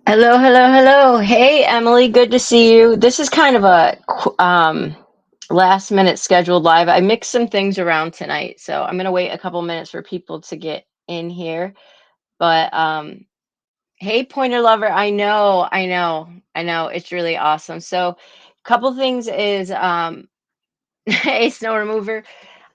Hello, hello, hello. Hey, Emily, good to see you. This is kind of a last minute scheduled live. I mixed some things around tonight, so I'm gonna wait a couple minutes for people to get in here. But hey, Pointer Lover, I know, it's really awesome. So, couple things is hey, Snow Remover.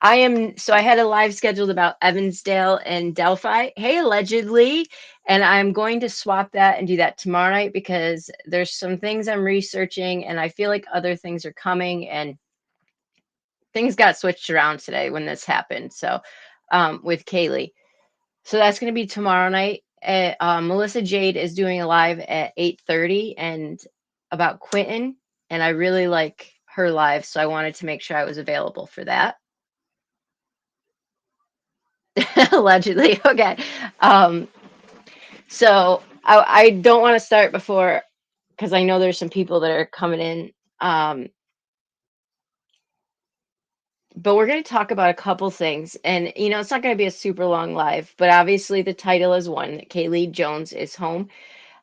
I had a live scheduled about Evansdale and Delphi. Hey, allegedly. And I'm going to swap that and do that tomorrow night because there's some things I'm researching and I feel like other things are coming and things got switched around today when this happened. So, with Kaylee. So that's going to be tomorrow night. Melissa Jade is doing a live at 8:30 and about Quentin. And I really like her live. So I wanted to make sure I was available for that. Allegedly. Okay. Um, so I don't want to start before because I know there's some people that are coming in. Um, but we're going to talk about a couple things. And, it's not going to be a super long live, but obviously the title is one that Kaylee Jones is home.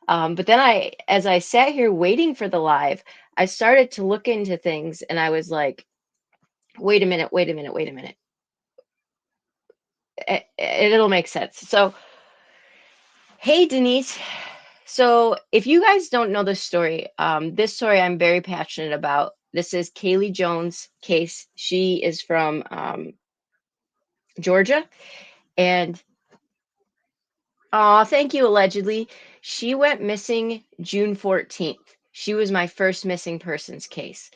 But then as I sat here waiting for the live, I started to look into things and I was like, wait a minute, wait a minute, wait a minute. It'll make sense. So, hey, Denise. So, if you guys don't know this story I'm very passionate about. This is Kaylee Jones' case. She is from Georgia. And, thank you, allegedly. She went missing June 14th. She was my first missing persons case.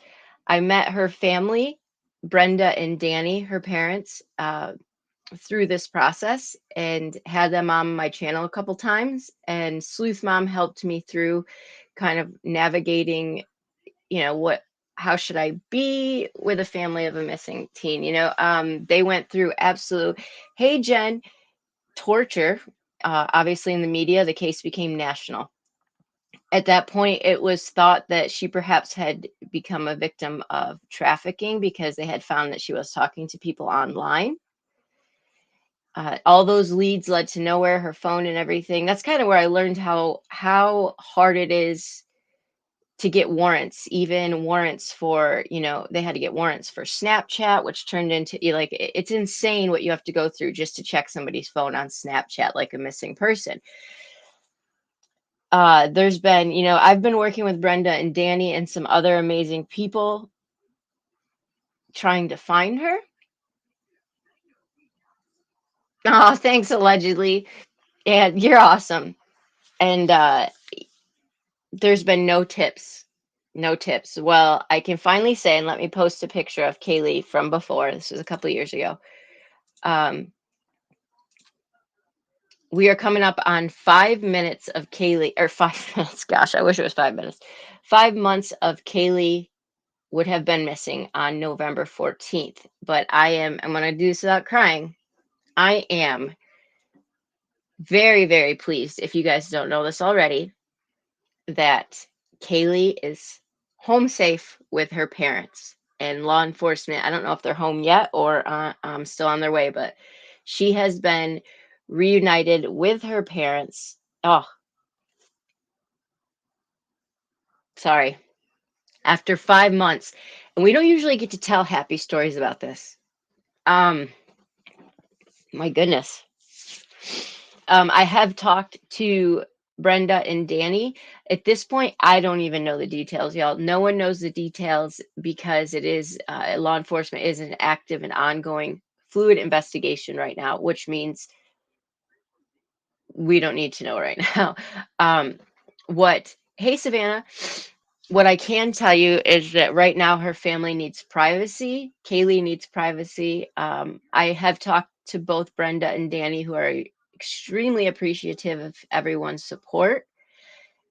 I met her family, Brenda and Danny, her parents, through this process and had them on my channel a couple times. And Sleuth Mom helped me through kind of navigating, how should I be with a family of a missing teen? They went through absolute, hey, Jen, torture. Obviously, in the media, the case became national. At that point, it was thought that she perhaps had become a victim of trafficking because they had found that she was talking to people online. All those leads led to nowhere, her phone and everything. That's kind of where I learned how hard it is to get warrants, even warrants for, they had to get warrants for Snapchat, which turned into it's insane what you have to go through just to check somebody's phone on Snapchat like a missing person. There's been, I've been working with Brenda and Danny and some other amazing people trying to find her. Oh, thanks, allegedly. And you're awesome. And there's been no tips. No tips. Well, I can finally say, and let me post a picture of Kaylee from before. This was a couple of years ago. Um, we are coming up on 5 minutes of Kaylee, or 5 minutes. Gosh, I wish it was 5 minutes. 5 months of Kaylee would have been missing on November 14th. But I'm going to do this without crying. I am very, very pleased, if you guys don't know this already, that Kaylee is home safe with her parents and law enforcement. I don't know if they're home yet or still on their way, but she has been reunited with her parents. Oh, sorry. After 5 months. And we don't usually get to tell happy stories about this. Um, my goodness. I have talked to Brenda and Danny. At this point, I don't even know the details, y'all. No one knows the details because it is law enforcement is an active and ongoing fluid investigation right now, which means we don't need to know right now. Um, hey, Savannah, what I can tell you is that right now her family needs privacy. Kaylee needs privacy. I have talked to both Brenda and Danny, who are extremely appreciative of everyone's support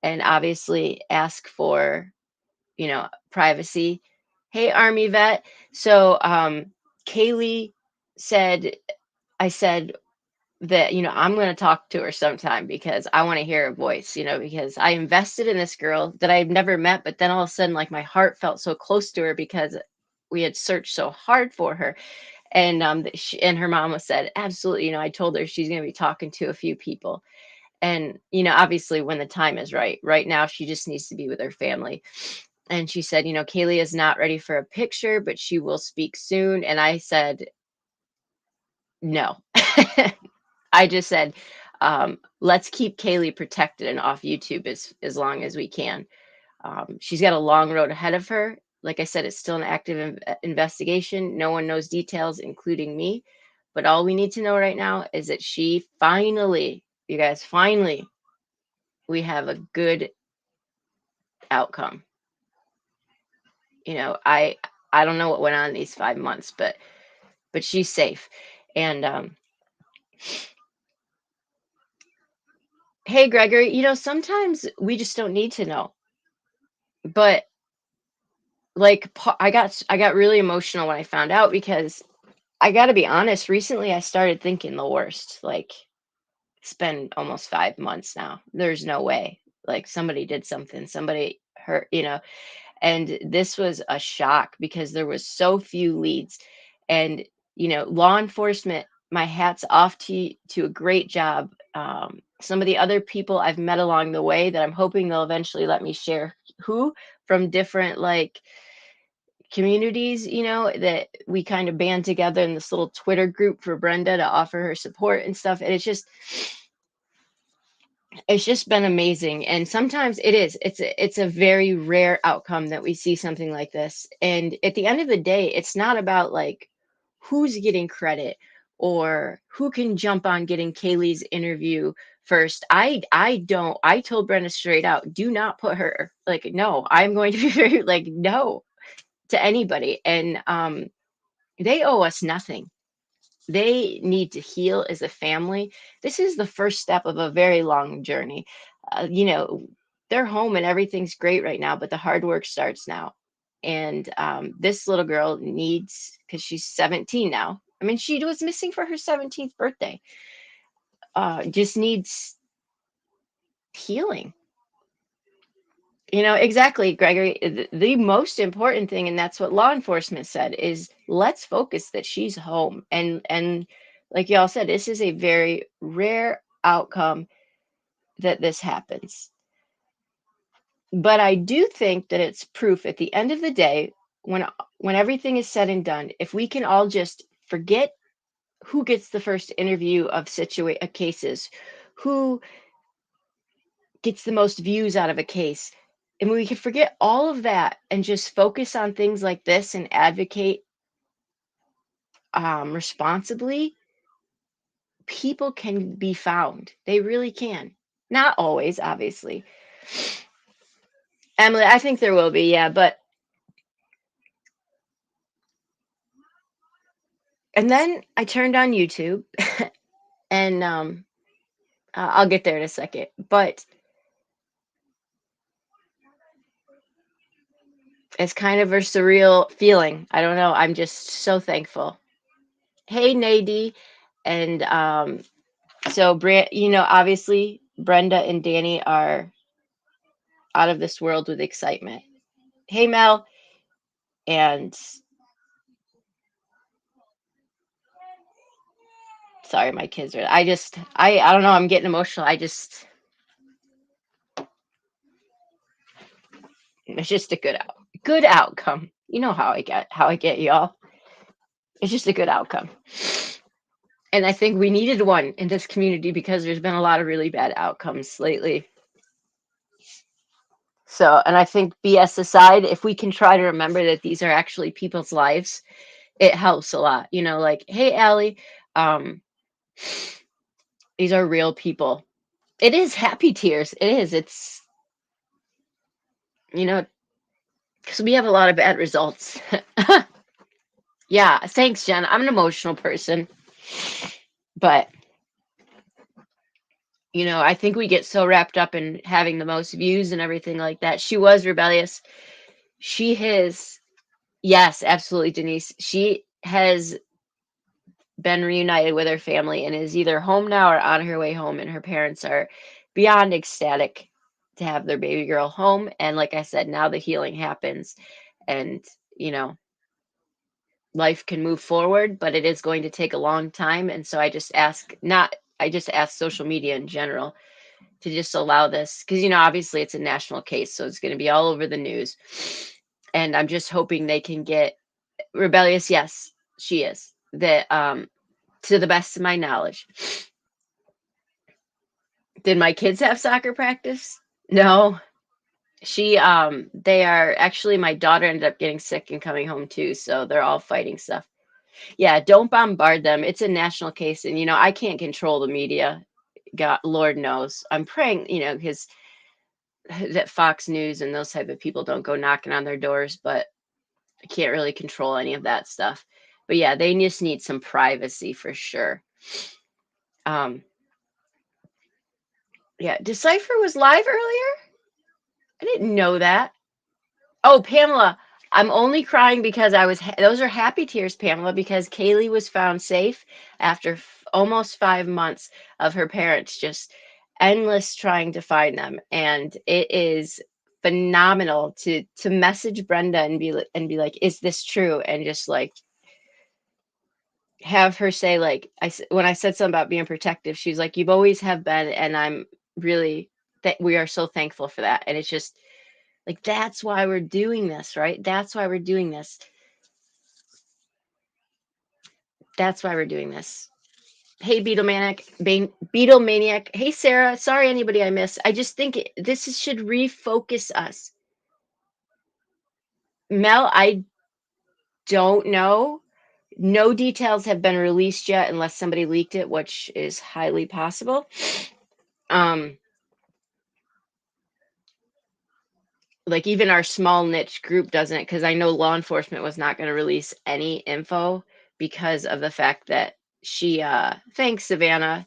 and obviously ask for, privacy. Hey, Army vet. So Kaylee said, I said, that I'm going to talk to her sometime because I want to hear her voice, because I invested in this girl that I've never met, but then all of a sudden, like, my heart felt so close to her because we had searched so hard for her. And and her mama said absolutely, I told her she's going to be talking to a few people. And, obviously when the time is right. Right now, she just needs to be with her family. And she said, Kaylee is not ready for a picture, but she will speak soon. And I said, no. I just said, let's keep Kaylee protected and off YouTube as long as we can. She's got a long road ahead of her. Like I said, it's still an active investigation. No one knows details, including me. But all we need to know right now is that she finally, you guys, finally, we have a good outcome. I don't know what went on these 5 months, but she's safe. And hey, Gregory, sometimes we just don't need to know. But like, I got really emotional when I found out because I got to be honest. Recently, I started thinking the worst. Like, it's been almost 5 months now. There's no way. Like, somebody did something. Somebody hurt. And this was a shock because there was so few leads. And law enforcement, my hat's off to a great job. Some of the other people I've met along the way that I'm hoping they'll eventually let me share who, from different like communities, that we kind of band together in this little Twitter group for Brenda to offer her support and stuff. And it's just been amazing. And sometimes it's a very rare outcome that we see something like this. And at the end of the day, it's not about like who's getting credit or who can jump on getting Kaylee's interview first. I told Brenda straight out, do not put her, like, no, I'm going to be very like, no, to anybody. And they owe us nothing. They need to heal as a family. This is the first step of a very long journey. Uh, you know, they're home and everything's great right now, but the hard work starts now. And this little girl needs, because she's 17 now. I mean, she was missing for her 17th birthday. Just needs healing. Exactly, Gregory. The most important thing, and that's what law enforcement said, is let's focus that she's home. And like y'all said, this is a very rare outcome that this happens. But I do think that it's proof at the end of the day, when everything is said and done, if we can all just forget who gets the first interview of cases, who gets the most views out of a case. And we can forget all of that and just focus on things like this and advocate responsibly. People can be found. They really can. Not always, obviously. Emily, I think there will be, yeah. But, and then I turned on YouTube and I'll get there in a second. But it's kind of a surreal feeling. I don't know. I'm just so thankful. Hey, Nadie. And so, obviously, Brenda and Danny are out of this world with excitement. Hey, Mel. And sorry, my kids are, I don't know. I'm getting emotional. It's just a good outcome. You know how I get y'all. It's just a good outcome. And I think we needed one in this community because there's been a lot of really bad outcomes lately. So, and I think BS aside, if we can try to remember that these are actually people's lives, it helps a lot. Like, hey, Allie, um, these are real people. It is happy tears. It is. It's, because we have a lot of bad results. Yeah. Thanks, Jen. I'm an emotional person. But, I think we get so wrapped up in having the most views and everything like that. She was rebellious. She has, yes, absolutely, Denise. She has been reunited with her family and is either home now or on her way home. And her parents are beyond ecstatic to have their baby girl home. And like I said, now the healing happens and, life can move forward, but it is going to take a long time. And so I just ask social media in general, to just allow this because obviously it's a national case, so it's going to be all over the news. And I'm just hoping they can get rebellious. Yes, she is. That to the best of my knowledge. Did my kids have soccer practice? No. They are actually my daughter ended up getting sick and coming home too, so they're all fighting stuff. Yeah, don't bombard them. It's a national case and I can't control the media. God, Lord knows. I'm praying, because that Fox News and those type of people don't go knocking on their doors, but I can't really control any of that stuff. But yeah, they just need some privacy for sure. Um, yeah, Decipher was live earlier? I didn't know that. Oh, Pamela, I'm only crying because those are happy tears, Pamela, because Kaylee was found safe after almost 5 months of her parents just endless trying to find them. And it is phenomenal to message Brenda and be like, is this true? And just like have her say like when I said something about being protective, she's like, you've always have been, and I'm really that we are so thankful for that. And it's just like that's why we're doing this, right? That's why we're doing this. That's why we're doing this. Hey, Beatlemaniac. Hey, Sarah. Sorry, anybody I missed. I just think should refocus us. Mel, I don't know. No details have been released yet, unless somebody leaked it, which is highly possible. Um, like even our small niche group doesn't, because I know law enforcement was not going to release any info because of the fact that thanks, Savannah,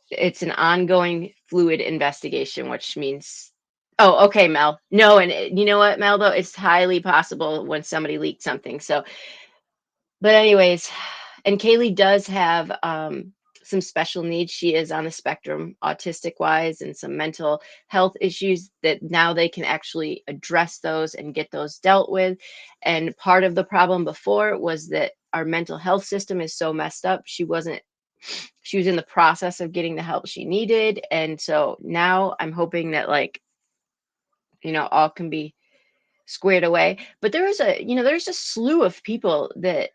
it's an ongoing fluid investigation, which means, oh, okay, Mel. No, and you know what, Mel, though, it's highly possible when somebody leaked something. So, but anyways, and Kaylee does have some special needs. She is on the spectrum, autistic wise, and some mental health issues that now they can actually address those and get those dealt with. And part of the problem before was that our mental health system is so messed up. She was in the process of getting the help she needed. And so now I'm hoping that all can be squared away. But there's a slew of people that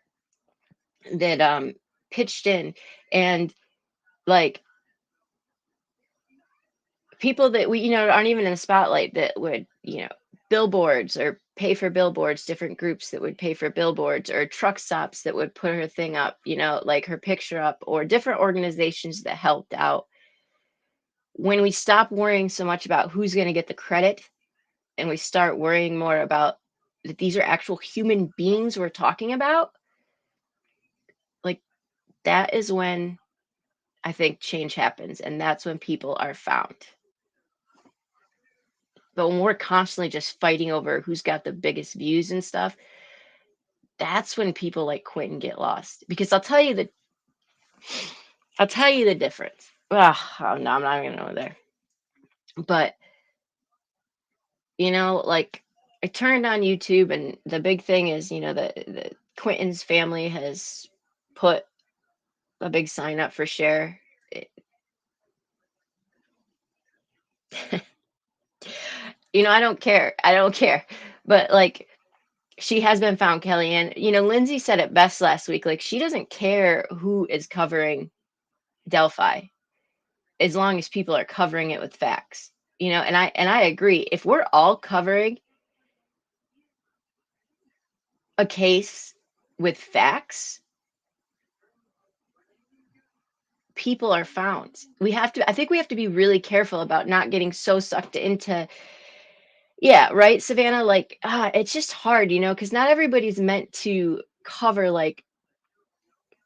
pitched in, and like people that we aren't even in the spotlight that would billboards or pay for billboards, different groups that would pay for billboards, or truck stops that would put her thing up, like her picture up, or different organizations that helped out. When we stop worrying so much about who's going to get the credit and we start worrying more about that these are actual human beings we're talking about, like that is when I think change happens, and that's when people are found. But when we're constantly just fighting over who's got the biggest views and stuff, that's when people like quit and get lost. Because I'll tell you the difference. Ugh, oh no, I'm not even gonna go there. But like I turned on YouTube, and the big thing is, the Quentin's family has put a big sign up for share. It- I don't care. I don't care. But like she has been found, Kelly. And, Lindsay said it best last week. Like, she doesn't care who is covering Delphi as long as people are covering it with facts. And I agree. If we're all covering a case with facts, people are found. I think we have to be really careful about not getting so sucked into, yeah, right, Savannah? Like, it's just hard, because not everybody's meant to cover like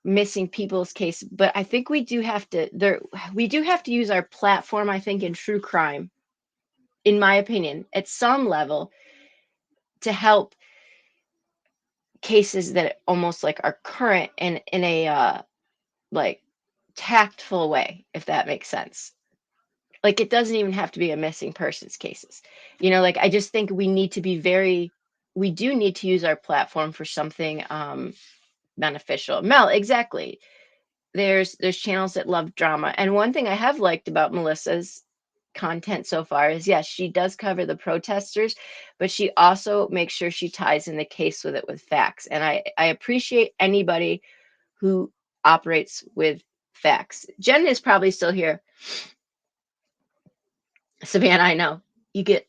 missing people's case, but I think we do have to use our platform, I think, in true crime, in my opinion, at some level, to help cases that almost like are current and in a like tactful way, if that makes sense. Like it doesn't even have to be a missing persons cases. Like I just think we do need to use our platform for something beneficial. Mel, exactly. There's channels that love drama. And one thing I have liked about Melissa's content so far is yes, she does cover the protesters, but she also makes sure she ties in the case with it with facts. And I appreciate anybody who operates with facts. Jen is probably still here. Savannah, I know. You get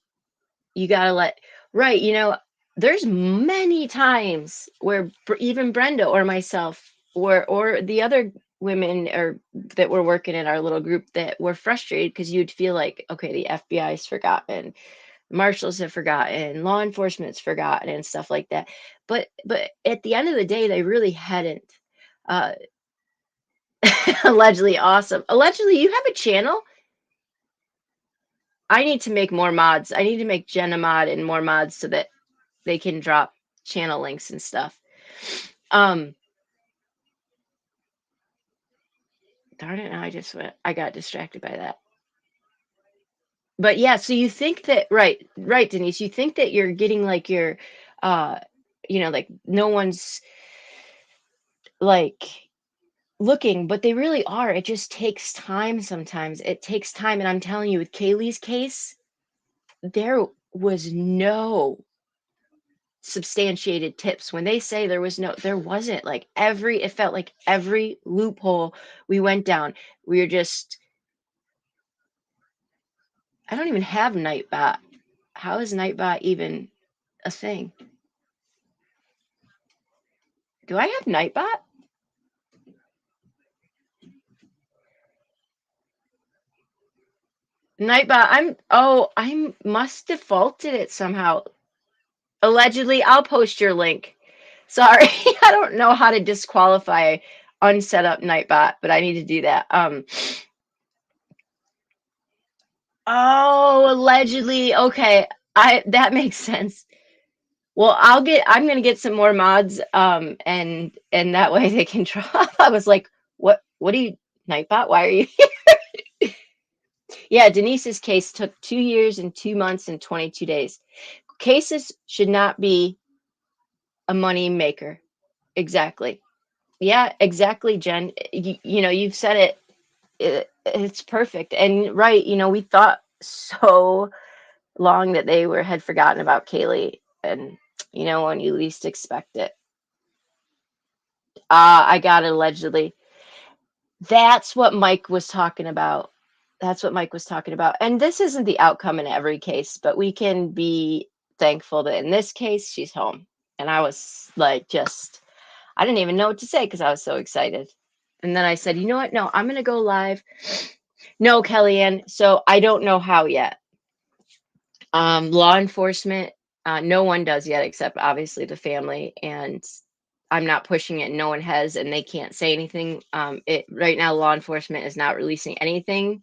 you gotta let right, there's many times where even Brenda or myself or the other women or that were working in our little group that were frustrated because you'd feel like, okay, the FBI's forgotten, marshals have forgotten, law enforcement's forgotten, and stuff like that. But at the end of the day, they really hadn't. Uh, allegedly awesome. Allegedly, you have a channel. I need to make more mods. I need to make Jen a mod and more mods so that they can drop channel links and stuff. Um, darn it, I got distracted by that. But yeah, so you think that, right, Denise, you think that you're getting like your, uh, like no one's like looking, but they really are. It just takes time sometimes. It takes time. And I'm telling you, with Kaylee's case, there was no substantiated tips. When they say there wasn't. Like it felt like every loophole we went down, we were just, I don't even have Nightbot. How is Nightbot even a thing? Do I have Nightbot? Nightbot, I must defaulted it somehow. Allegedly, I'll post your link. Sorry, I don't know how to disqualify unset up Nightbot, but I need to do that. Oh, allegedly. Okay. That makes sense. Well, I'm gonna get some more mods, and that way they can drop. I was like, what are you, Nightbot? Why are you Yeah, Denise's case took 2 years and 2 months and 22 days. Cases should not be a money maker. Exactly. Yeah, exactly, Jen. You've said it. It's perfect. And right, we thought so long that had forgotten about Kaylee, and when you least expect it. I got it allegedly. That's what Mike was talking about. That's what Mike was talking about. And this isn't the outcome in every case, but we can be thankful that in this case she's home. And I was like, I didn't even know what to say because I was so excited. And then I said, you know what? No, I'm going to go live. No, Kellyanne. So I don't know how yet. Law enforcement, no one does yet, except obviously the family. And I'm not pushing it. No one has, and they can't say anything. It right now, law enforcement is not releasing anything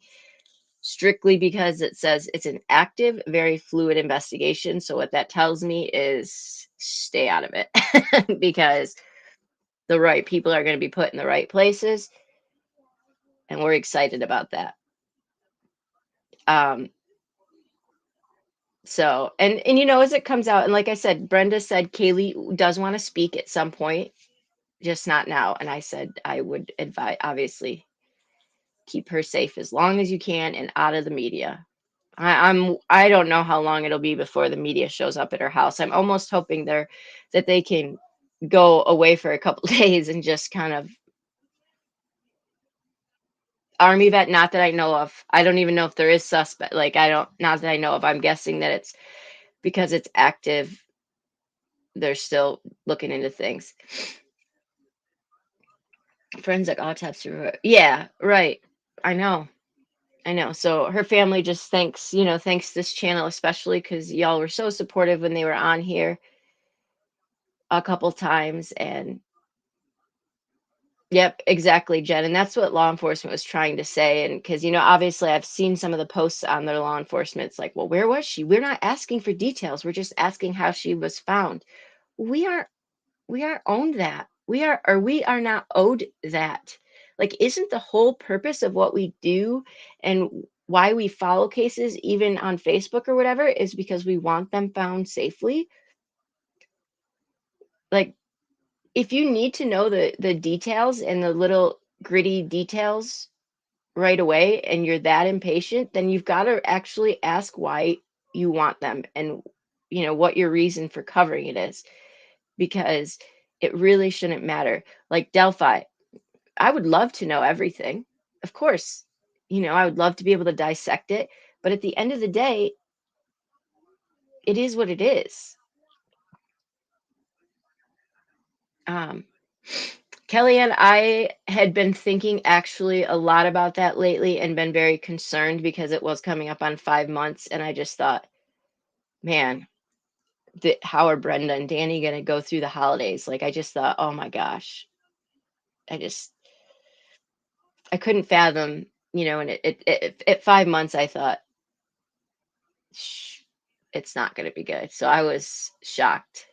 strictly because it says it's an active, very fluid investigation. So what that tells me is stay out of it because the right people are going to be put in the right places, and we're excited about that. Um, so and as it comes out, and like I said, Brenda said Kaylee does want to speak at some point, just not now. And I said I would advise, obviously, keep her safe as long as you can and out of the media. I don't know how long it'll be before the media shows up at her house. I'm almost hoping that they can go away for a couple days and just kind of army vet. Not that I know of. I don't even know if there is suspect. Like I don't. Not that I know of. I'm guessing that it's because it's active. They're still looking into things. Forensic autopsy. Yeah, right. I know. I know. So her family just thanks this channel especially because y'all were so supportive when they were on here a couple times. And yep, exactly, Jen. And that's what law enforcement was trying to say. And because, obviously I've seen some of the posts on their law enforcement. It's like, well, where was she? We're not asking for details. We're just asking how she was found. We aren't we are owned that. We are not owed that. Like, isn't the whole purpose of what we do and why we follow cases, even on Facebook or whatever, is because we want them found safely? Like, if you need to know the details and the little gritty details, right away and you're that impatient, then you've got to actually ask why you want them and what your reason for covering it is, because it really shouldn't matter. Like Delphi, I would love to know everything. Of course, I would love to be able to dissect it, but at the end of the day, it is what it is. Um, Kelly and I had been thinking actually a lot about that lately and been very concerned because it was coming up on 5 months. And I just thought, man, how are Brenda and Danny going to go through the holidays? Like, I just thought, oh my gosh, I just, I couldn't fathom, and at 5 months, I thought, Shh, it's not going to be good. So I was shocked.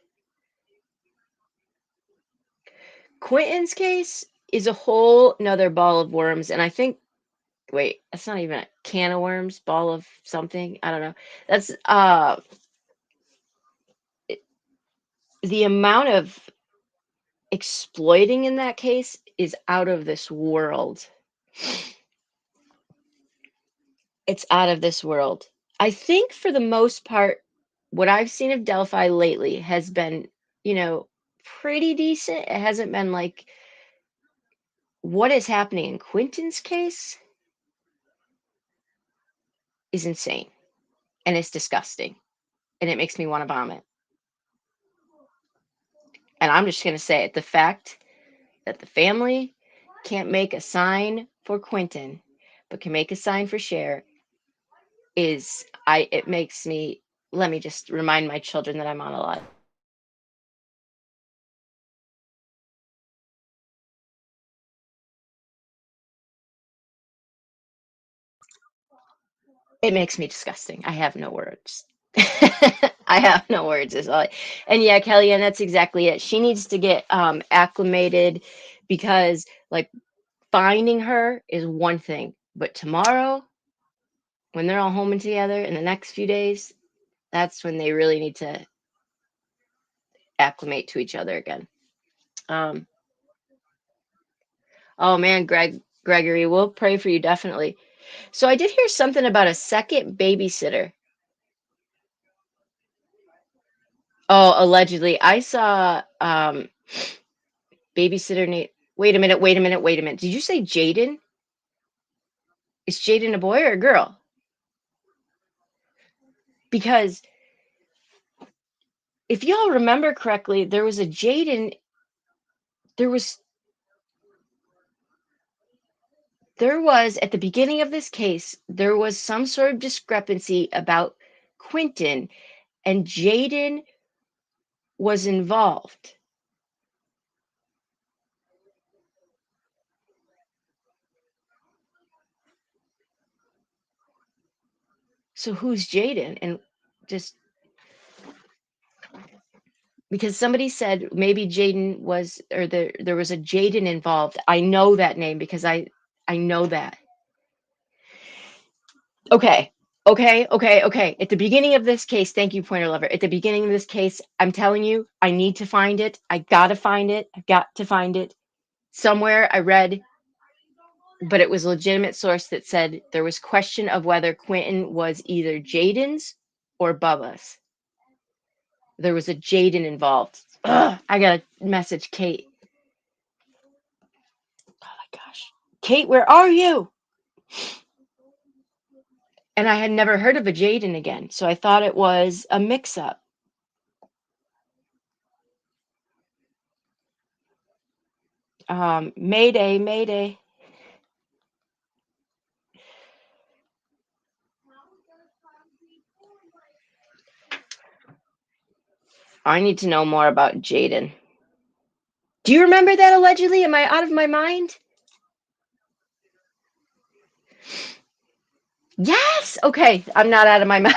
Quentin's case is a whole nother ball of worms. And I think, wait, that's not even a can of worms, ball of something. I don't know. That's it- the amount of exploiting in that case is out of this world. It's out of this world. I think for the most part, what I've seen of Delphi lately has been, you know, pretty decent. It hasn't been like what is happening in Quentin's case is insane and it's disgusting and it makes me want to vomit. And I'm just going to say it, the fact that the family can't make a sign for Quentin but can make a sign for Cher is I it makes me let me just remind my children that I'm on a lot. It makes me disgusting. I have no words. I have no words is all. And yeah, Kelly, and that's exactly it. She needs to get acclimated because like finding her is one thing, but tomorrow when they're all home and together in the next few days, that's when they really need to acclimate to each other again. Um, oh man, Gregory, we'll pray for you definitely. So I did hear something about a second babysitter. Oh, allegedly. I saw babysitter Nate. Wait a minute, wait a minute, wait a minute. Did you say Jaden? Is Jaden a boy or a girl? Because if y'all remember correctly, there was a Jaden, there was there was at the beginning of this case, there was some sort of discrepancy about Quentin and Jaden was involved. So who's Jaden? And just because somebody said maybe Jaden was or there was a Jaden involved. I know that name because I know that. Okay. Okay, okay, okay. At the beginning of this case, thank you, Pointer Lover. At the beginning of this case, I'm telling you, I need to find it. I gotta find it. I've got to find it. Somewhere I read, but it was a legitimate source that said there was question of whether Quentin was either Jaden's or Bubba's. There was a Jaden involved. Ugh, I gotta message Kate. Oh my gosh. Kate, where are you? And I had never heard of a Jaden again, so I thought it was a mix up. Mayday, Mayday. I need to know more about Jaden. Do you remember that allegedly? Am I out of my mind? Yes. Okay. I'm not out of my mind.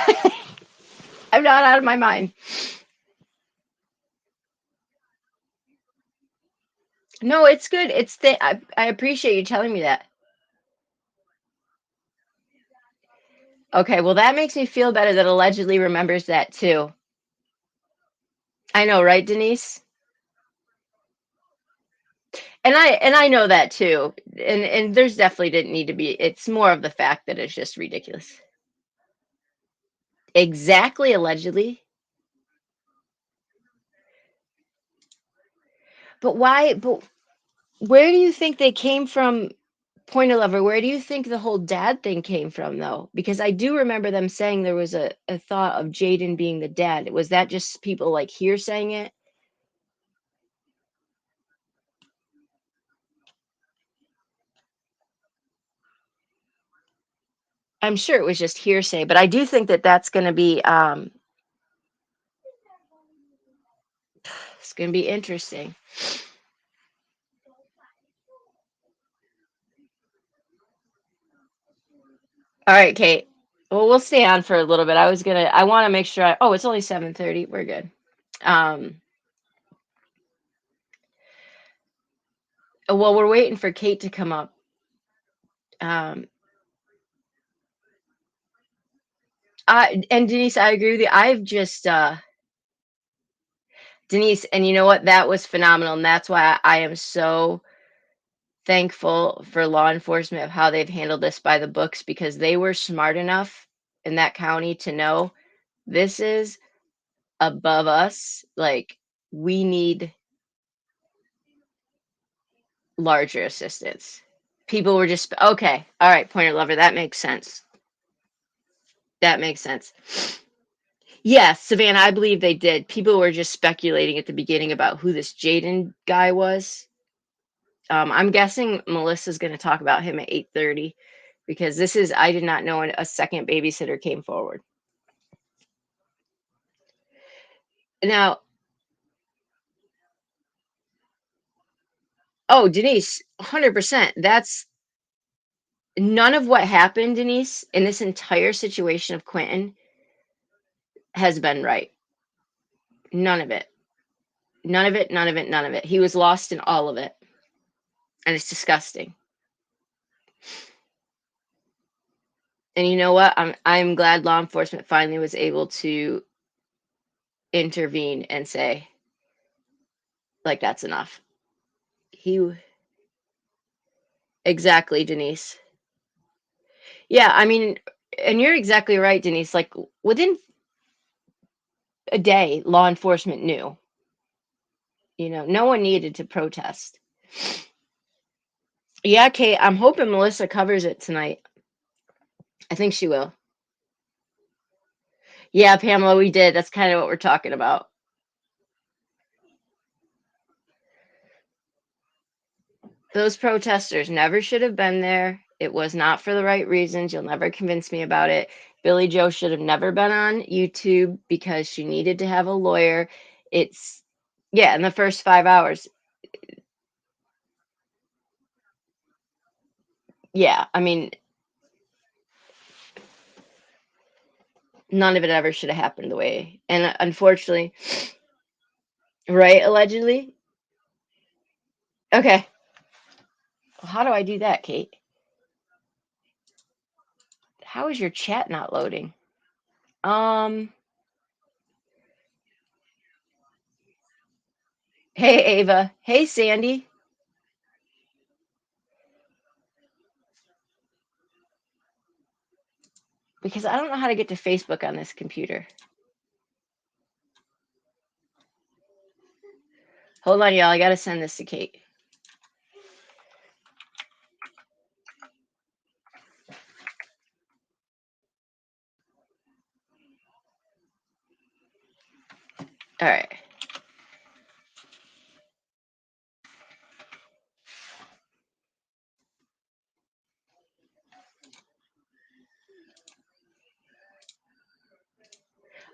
I'm not out of my mind. No, it's good. I appreciate you telling me that. Okay. Well, that makes me feel better that allegedly remembers that too. I know, right, Denise? And I know that too. And there's definitely didn't need to be. It's more of the fact that it's just ridiculous. Exactly, allegedly. But why? But where do you think they came from? Point of lover. Where do you think the whole dad thing came from, though? Because I do remember them saying there was a thought of Jaden being the dad. Was that just people like here saying it? I'm sure it was just hearsay, but I do think that that's going to be it's going to be interesting. All right, Kate. Well, we'll stay on for a little bit. I want to make sure oh, it's only 7:30. We're good. Um well, we're waiting for Kate to come up. Um I and Denise, I agree with you. I've just Denise, and you know what? That was phenomenal, and that's why I am so thankful for law enforcement of how they've handled this by the books because they were smart enough in that county to know this is above us. Like, we need larger assistance. People were just okay. All right, pointer lover. That makes sense. That makes sense. Yes, Savannah, I believe they did. People were just speculating at the beginning about who this Jaden guy was. I'm guessing Melissa's going to talk about him at 8:30 because this is I did not know a second babysitter came forward. Now, oh, Denise, 100%. That's none of what happened, Denise, in this entire situation of Quentin has been right. None of it. None of it, none of it, none of it. He was lost in all of it. And it's disgusting. And you know what? I'm glad law enforcement finally was able to intervene and say, like, that's enough. He exactly, Denise. Yeah, I mean, and you're exactly right, Denise. Like within a day, law enforcement knew. No one needed to protest. Yeah, Kate, I'm hoping Melissa covers it tonight. I think she will. Yeah, Pamela, we did. That's kind of what we're talking about. Those protesters never should have been there. It was not for the right reasons. You'll never convince me about it. Billy Joe should have never been on YouTube because she needed to have a lawyer. It's, yeah, in the first 5 hours. Yeah, I mean, none of it ever should have happened the way. And unfortunately, right, allegedly. Okay. Well, how do I do that, Kate? How is your chat not loading? Um, hey Ava. Hey Sandy. Because I don't know how to get to Facebook on this computer. Hold on, y'all. I gotta send this to Kate. All right.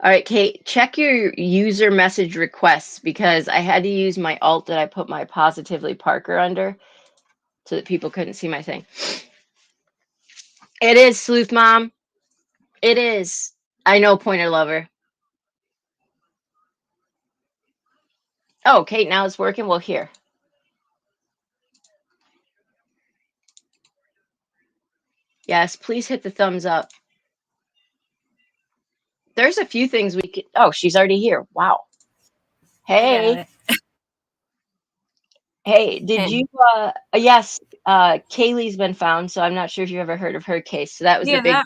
All right, Kate, check your user message requests because I had to use my alt that I put my Positively Parker under so that people couldn't see my thing. It is, Sleuth Mom. It is. I know, Pointer Lover. Oh, Kate, now it's working. Well, here. Yes, please hit the thumbs up. There's a few things we could. Oh, she's already here. Wow. I got Hey. it. Hey, did Hey, you yes, Kaylee's been found, so I'm not sure if you ever heard of her case. So that was the yeah, big that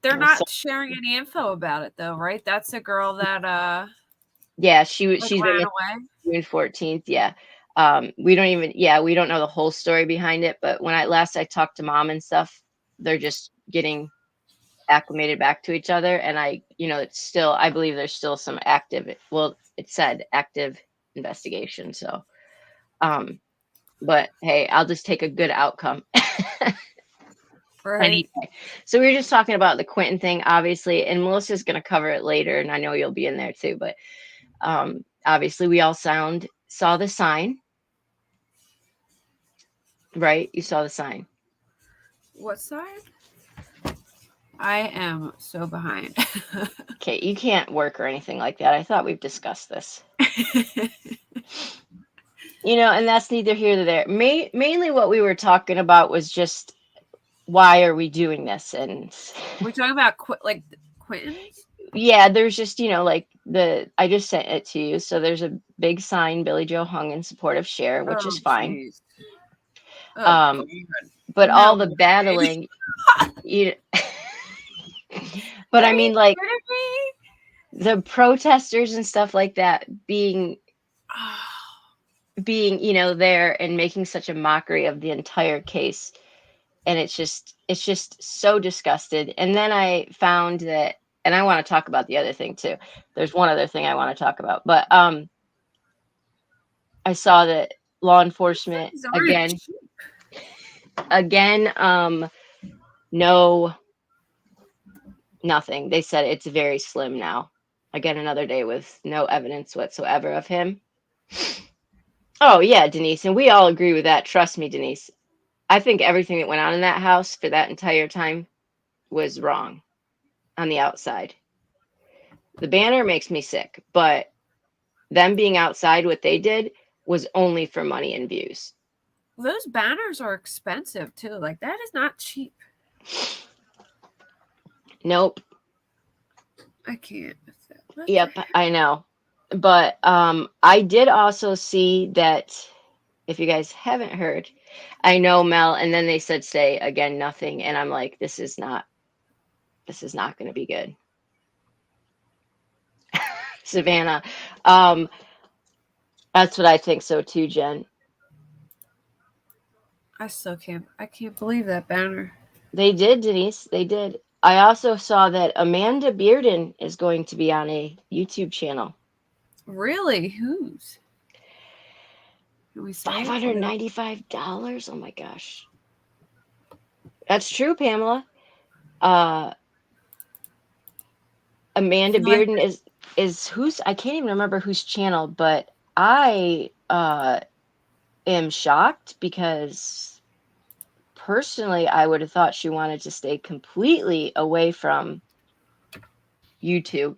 they're so not sharing any info about it though, right? That's a girl that yeah, like she's been ran missing away. June 14th. Yeah. We don't even yeah, we don't know the whole story behind it, but when I talked to mom and stuff, they're just getting acclimated back to each other. And it's still I believe there's still some active well, it said active investigation. So um, but hey, I'll just take a good outcome. Right. Anyway, so we were just talking about the Quentin thing, obviously, and Melissa's going to cover it later, and I know you'll be in there too. But obviously, we all saw the sign, right? You saw the sign. What side? I am so behind. Okay, you can't work or anything like that. I thought we've discussed this. And that's neither here nor there. Mainly, what we were talking about was just why are we doing this, and We're talking about like Quentin's. yeah, there's just like I just sent it to you. So there's a big sign Billy Joe hung in support of Cher, which is Oh, fine. jeez. Oh, God. Um, but No all the way. battling, you, but Are I you mean, like kidding me? the protesters and stuff like that being there and making such a mockery of the entire case, and it's just so disgusted. And then I found that, and I want to talk about the other thing too. There's one other thing I want to talk about, but I saw that law enforcement These aren't cheap. again, no, nothing. They said it's very slim now. Again, another day with no evidence whatsoever of him. Oh yeah, Denise, and we all agree with that. Trust me, Denise. I think everything that went on in that house for that entire time was wrong on the outside. The banner makes me sick, but them being outside, what they did was only for money and views. Those banners are expensive too. Like that is not cheap. Nope. I can't. What the Yep, I know. But I did also see that if you guys haven't heard, I know Mel, and then they said say again nothing, and I'm like, this is not going to be good. Savannah, um, that's what I think so too, Jen. I still can't. I can't believe that banner. They did, Denise. They did. I also saw that Amanda Bearden is going to be on a YouTube channel. Really? Whose? Can we say Five it? hundred ninety-five dollars. Oh my gosh, that's true, Pamela. Uh, I Amanda feel like Bearden is who's I can't even remember whose channel, but I am shocked because personally I would have thought she wanted to stay completely away from YouTube.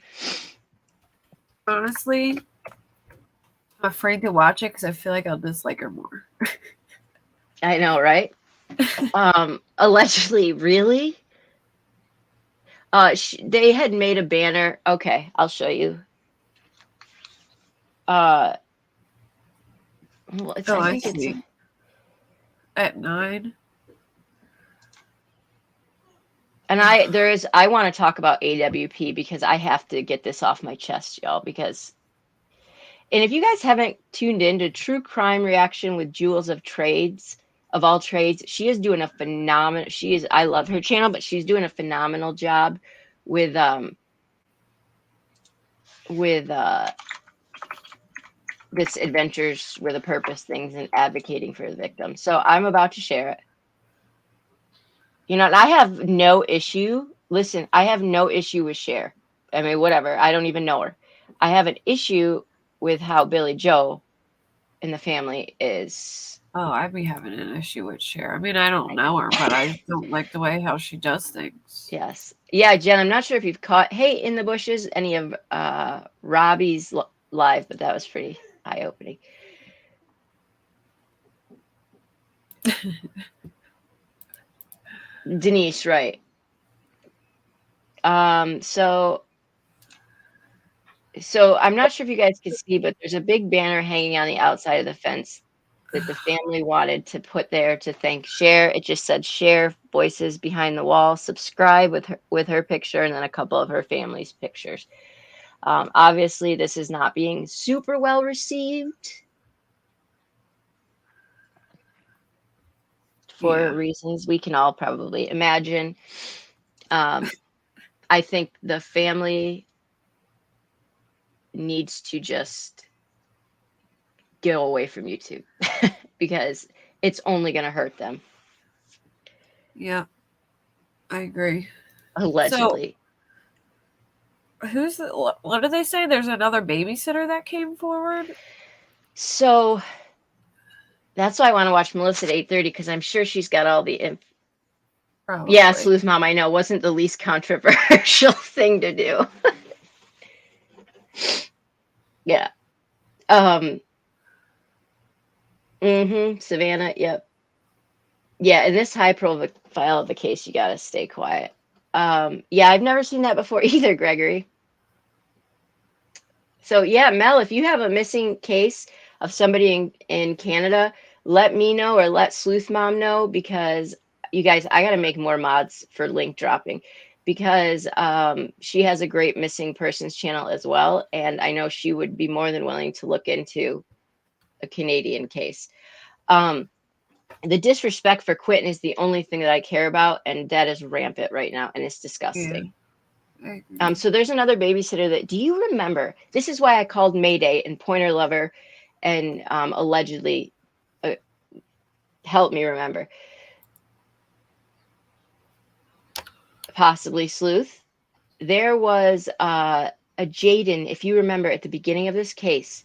honestly, I'm afraid to watch it because I feel like I'll dislike her more. I know, right? Allegedly, really? They had made a banner. Okay, I'll show you. Uh, well, Oh, I I think it's, see. At 9. and I want to talk about AWP because I have to get this off my chest, y'all. And if you guys haven't tuned in to True Crime Reaction with Jewels of all trades, she is doing a phenomenal. I love her channel, but she's doing a phenomenal job with with this adventures with a purpose things and advocating for the victim. So I'm about to share it. And I have no issue. Listen, I have no issue with Cher. I mean, whatever. I don't even know her. I have an issue with how Billy Joe and the family is. Oh, I'd be having an issue with Cher. I mean, I don't I know know. her, but I just don't like the way how she does things. Yes. Yeah, Jen, I'm not sure if you've caught Hey in the Bushes any of Robbie's live, but that was pretty eye opening. Denise, right. So I'm not sure if you guys can see, but there's a big banner hanging on the outside of the fence that the family wanted to put there to thank share. It just said share voices behind the wall, subscribe with her picture, and then a couple of her family's pictures. Obviously, this is not being super well received for Yeah. reasons we can all probably imagine. I think the family needs to just go away from YouTube because it's only going to hurt them, Yeah. I agree. So, allegedly. what did they say? There's another babysitter that came forward? So that's why I want to watch Melissa at 8:30 because I'm sure she's got all the yeah, Probably. Sleuth Mom, I know, wasn't the least controversial thing to do. Yeah. Um, Savannah, yep. Yeah, in this high profile of the case, you gotta stay quiet. Yeah, I've never seen that before either, Gregory. So yeah, Mel, if you have a missing case of somebody in Canada, let me know or let Sleuth Mom know because you guys, I gotta make more mods for link dropping because she has a great missing persons channel as well, and I know she would be more than willing to look into a Canadian case. Um, the disrespect for Quentin is the only thing that I care about, and that is rampant right now, and it's Yeah. disgusting. I agree. So there's another babysitter that. Do you remember? This is why I called Mayday and Pointer Lover, and allegedly, uh, help me remember, possibly Sleuth. There was a Jaden. If you remember, at the beginning of this case,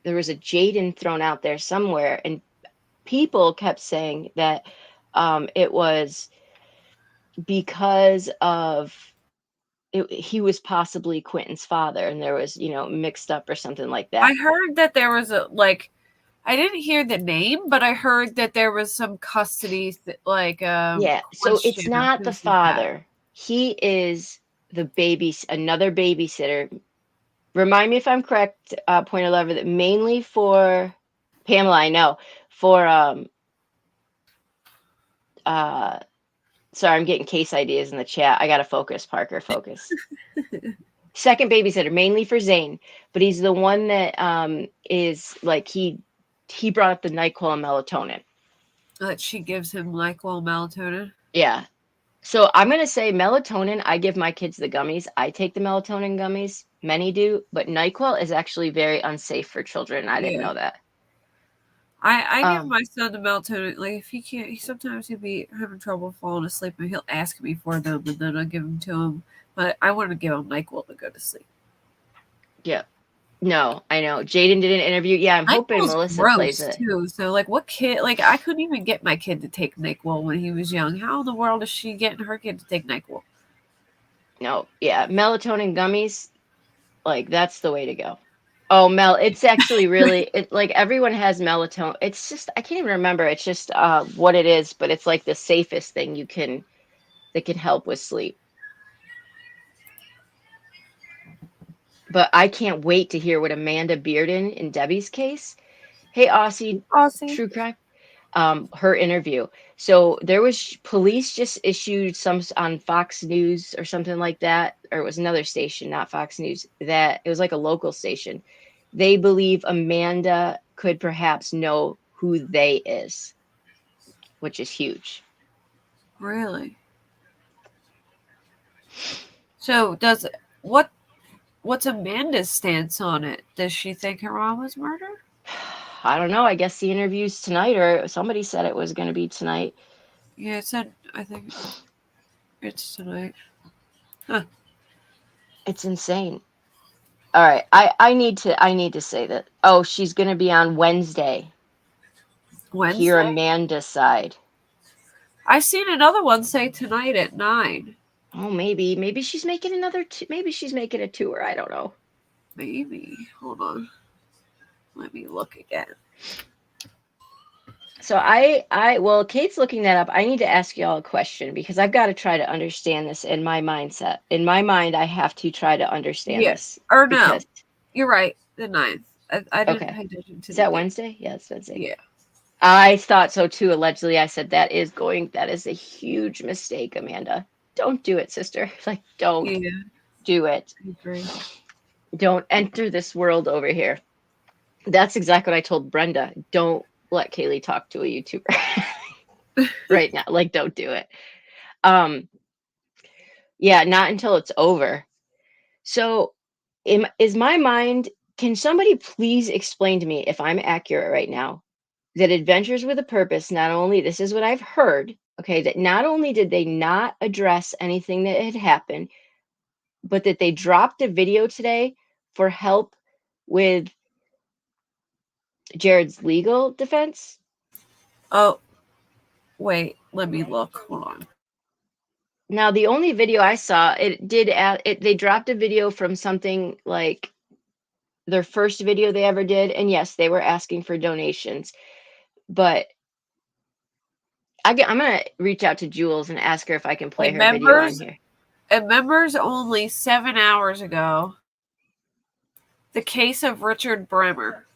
there was a Jaden thrown out there somewhere, and people kept saying that it was because of he was possibly Quentin's father, and there was, mixed up or something like I that. heard that there was I didn't hear the name, but I heard that there was some custody Yeah, so it's question of not who the he had. father. He is another babysitter. Remind me if I'm correct, point 11, that mainly for Pamela, I know, for uh sorry, I'm getting case ideas in the chat. I gotta focus, Parker, focus. Second babysitter, mainly for Zane, but he's the one that is like he brought up the NyQuil and melatonin. That she gives him NyQuil melatonin. Yeah. So I'm gonna say melatonin. I give my kids the gummies. I take the melatonin gummies. Many do, but NyQuil is actually very unsafe for children. I didn't Yeah. know that. I give Um, my son the melatonin. Like if he can't, sometimes he'll be having trouble falling asleep, and he'll ask me for them, and then I'll give them to him. But I want to give him NyQuil to go to sleep. yeah. No, I know. Jaden did an interview. Yeah, I'm hoping NyQuil's Melissa plays gross it. too. So like, what kid? Like I couldn't even get my kid to take NyQuil when he was young. How in the world is she getting her kid to take NyQuil? No, yeah, melatonin gummies. Like that's the way to go. Oh, Mel, it's actually really like everyone has melatonin. It's just I can't even remember. It's just what it is, but it's like the safest thing you can that can help with sleep. But I can't wait to hear what Amanda Bearden in Debbie's case. Hey, Aussie, Aussie. true crime. Her interview. So there was police just issued some on Fox News or something like that, or it was another station, not Fox News. That it was like a local station. They believe Amanda could perhaps know who they is, which is huge. Really? So does what? What's Amanda's stance on it? Does she think her mom was murdered? I don't know. I guess the interview's tonight, or somebody said it was going to be tonight. Yeah, it said. I think it's tonight. Huh. It's insane. All right, I need to say that. Oh, she's going to be on Wednesday. Hear Wednesday. Amanda's side. I seen another one say tonight at 9. Oh, maybe she's making maybe she's making a tour. I don't know. Maybe. Hold on. Let me look again. So well, Kate's looking that up. I need to ask y'all a question because I've got to try to understand this in my mindset. In my mind, I have to try to understand Yeah. this Or no. because You're right. The 9th. I didn't okay, pay attention to is the that date. Wednesday? Yeah, it's Wednesday. Yeah. I thought so too. Allegedly, I said that is a huge mistake, Amanda. Don't do it, sister. Like, don't Yeah, do it. I agree. Don't enter this world over here. That's exactly what I told Brenda. Don't let Kaylee talk to a YouTuber right now. Like, don't do it. Um, yeah, not until it's over. So, is my mind, can somebody please explain to me if I'm accurate right now that Adventures with a Purpose, not only, this is what I've heard, okay, that not only did they not address anything that had happened, but that they dropped a video today for help with Jared's legal defense? Oh, wait, let me look. Hold on. Now, the only video I saw, they dropped a video from something like their first video they ever did, and yes, they were asking for donations, but I'm gonna reach out to Jules and ask her if I can play And her video on here. members only 7 hours ago. The case of Richard Bremer.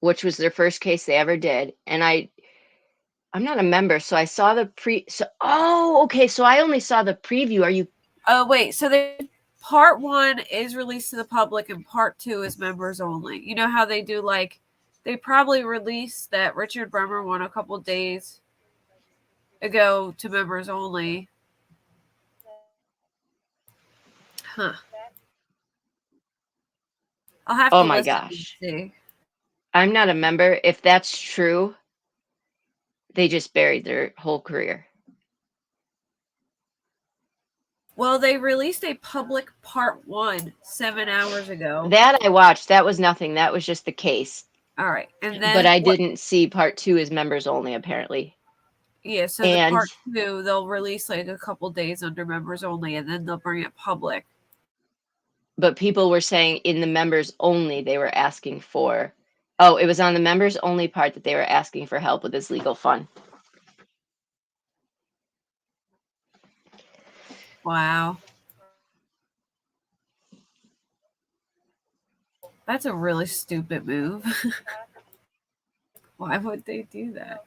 Which was their first case they ever did, and I'm not a member, so I saw the oh, okay, so I only saw the preview. Are you Oh wait, so part 1 is released to the public and part 2 is members only. You know how they do, like, they probably released that Richard Bremer one a couple days ago to members only. Huh. I'll have Oh to my listen and gosh. see. I'm not a member. If that's true, they just buried their whole career. Well, they released a public part 1 7 hours ago. That I watched. That was nothing. That was just the case. All right. And But then I what? didn't see part 2 as members only, apparently. Yeah, so the And part 2 they'll release like a couple days under members only, and then they'll bring it public. but people were saying in the members only they were asking for, oh, it was on the members only part that they were asking for help with his legal fund. Wow. That's a really stupid move. Why would they do that?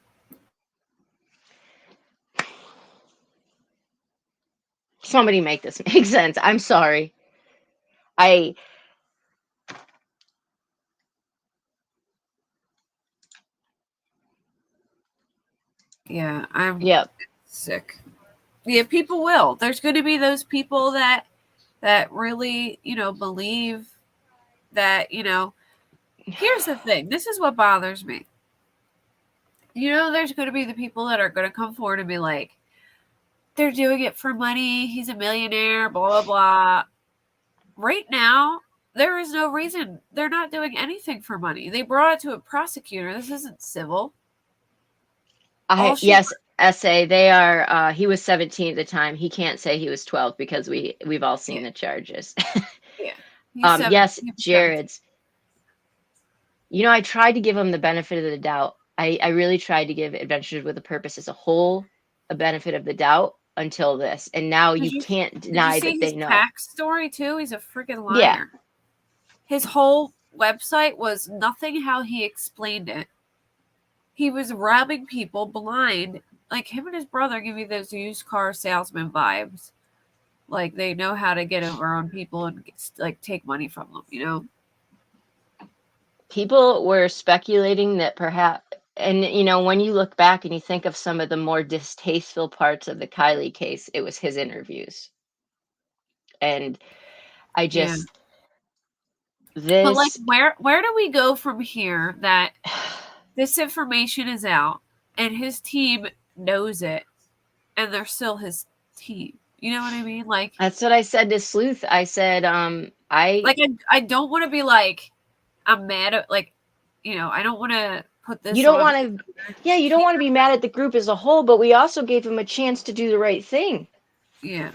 Somebody make this make sense. I'm sorry. I Yeah, I'm Yep. sick. Yeah, people will. There's going to be those people that really, believe that, here's the thing. This is what bothers me. There's going to be the people that are going to come forward and be like, they're doing it for money. He's a millionaire, blah, blah, blah. Right now, there is no reason. They're not doing anything for money. They brought it to a prosecutor. This isn't civil. Yes, essay. They are he was 17 at the time. He can't say he was 12 because we've all seen Yeah, the charges. yeah. He's Yes, he was 17. Jared's. I tried to give him the benefit of the doubt. I really tried to give Adventures with a Purpose as a whole a benefit of the doubt until this. And now Did you you can't did you deny see that his they know. backstory too? He's a freaking Yeah. liar. His whole website was nothing how he explained it. He was robbing people blind. Like, him and his brother give me those used car salesman vibes. Like, they know how to get over on people and like take money from them. People were speculating that perhaps, and when you look back and you think of some of the more distasteful parts of the Kylie case, it was his interviews. And I Yeah. just, But like, this, where do we go from here that this information is out and his team knows it and they're still his team? You know what I mean? Like, that's what I said to Sleuth. I said, I don't want to be like, I'm mad at, like, I don't want to put you this don't on want to, yeah, you don't want to be mad at the group as a whole, but we also gave him a chance to do the right thing. Yeah.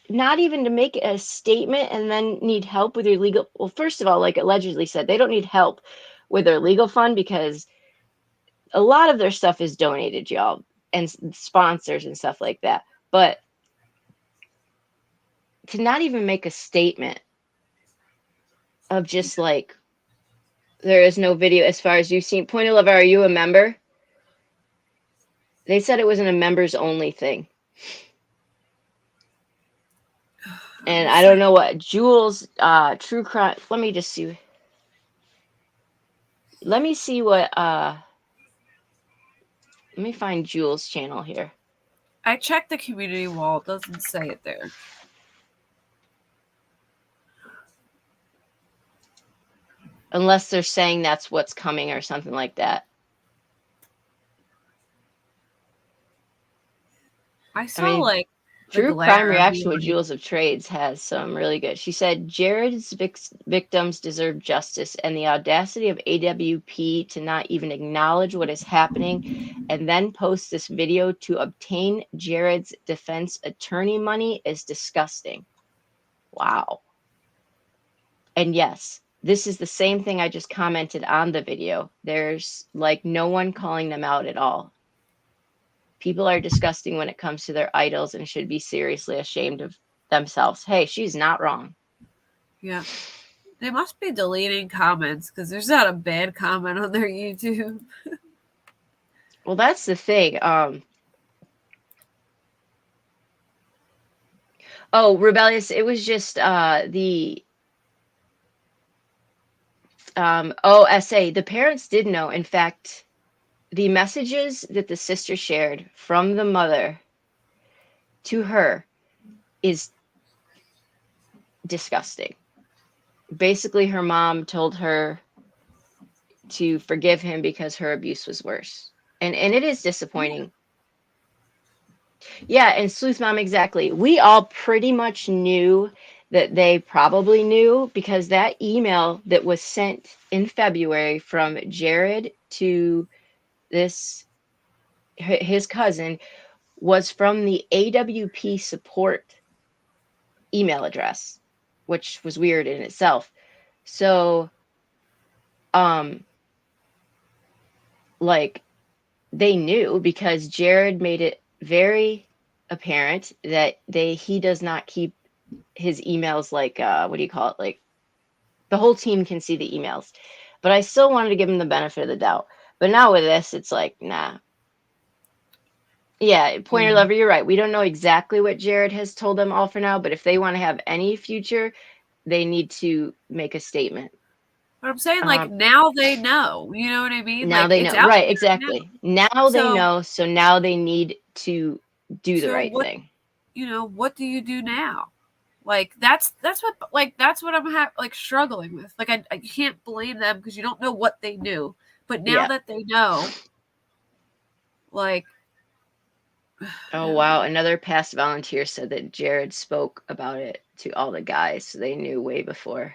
Not even to make a statement and then need help with your legal. Well, first of all, like allegedly said, they don't need help with their legal fund because a lot of their stuff is donated, y'all, and sponsors and stuff like that. But to not even make a statement of just like, there is no video as far as you've seen. Point of love, are you a member? They said it wasn't a members only thing. I'm And I just don't like, know what Jules true crime. Let me just see. Let me see what let me find Jules' channel here. I checked the community wall. It doesn't say it there. Unless they're saying that's what's coming or something like that. I I saw mean, like the True Crime glare of the Reaction with like, Jules of Trades has some really good. She said Jared's victims deserve justice, and the audacity of AWP to not even acknowledge what is happening and then post this video to obtain Jared's defense attorney money is disgusting. Wow. And yes, this is the same thing I just commented on the video. There's like no one calling them out at all. People are disgusting when it comes to their idols and should be seriously ashamed of themselves. Hey, she's not wrong. yeah. They must be deleting comments because there's not a bad comment on their YouTube. Well, that's the thing. Oh, rebellious. It was just the OSA. The parents did know. In fact, the messages that the sister shared from the mother to her is disgusting. Basically, her mom told her to forgive him because her abuse was worse. And it is Yeah. disappointing. Yeah, and Sleuth Mom, exactly. We all pretty much knew that they probably knew because that email that was sent in February from Jared to this his cousin was from the AWP support email address, which was weird in itself. So, um, like they knew because Jared made it very apparent that he does not keep his emails like what do you call it, like the whole team can see the emails, but I still wanted to give him the benefit of the doubt. But now with this it's like nah. Yeah, Pointer Yeah. Lover, you're right, we don't know exactly what Jared has told them all for now, but if they want to have any future they need to make a statement. But I'm saying, like, um now they know. You know what I mean? Now Like, they it's know, out right, there now. exactly, now they So, know, so now they need to do the so right what? thing. What do you do now? Like, that's what I'm like struggling with. Like, I can't blame them because you don't know what they knew. But now Yeah. that they know, like, I Oh don't wow, know. another past volunteer said that Jared spoke about it to all the guys, so they knew way before.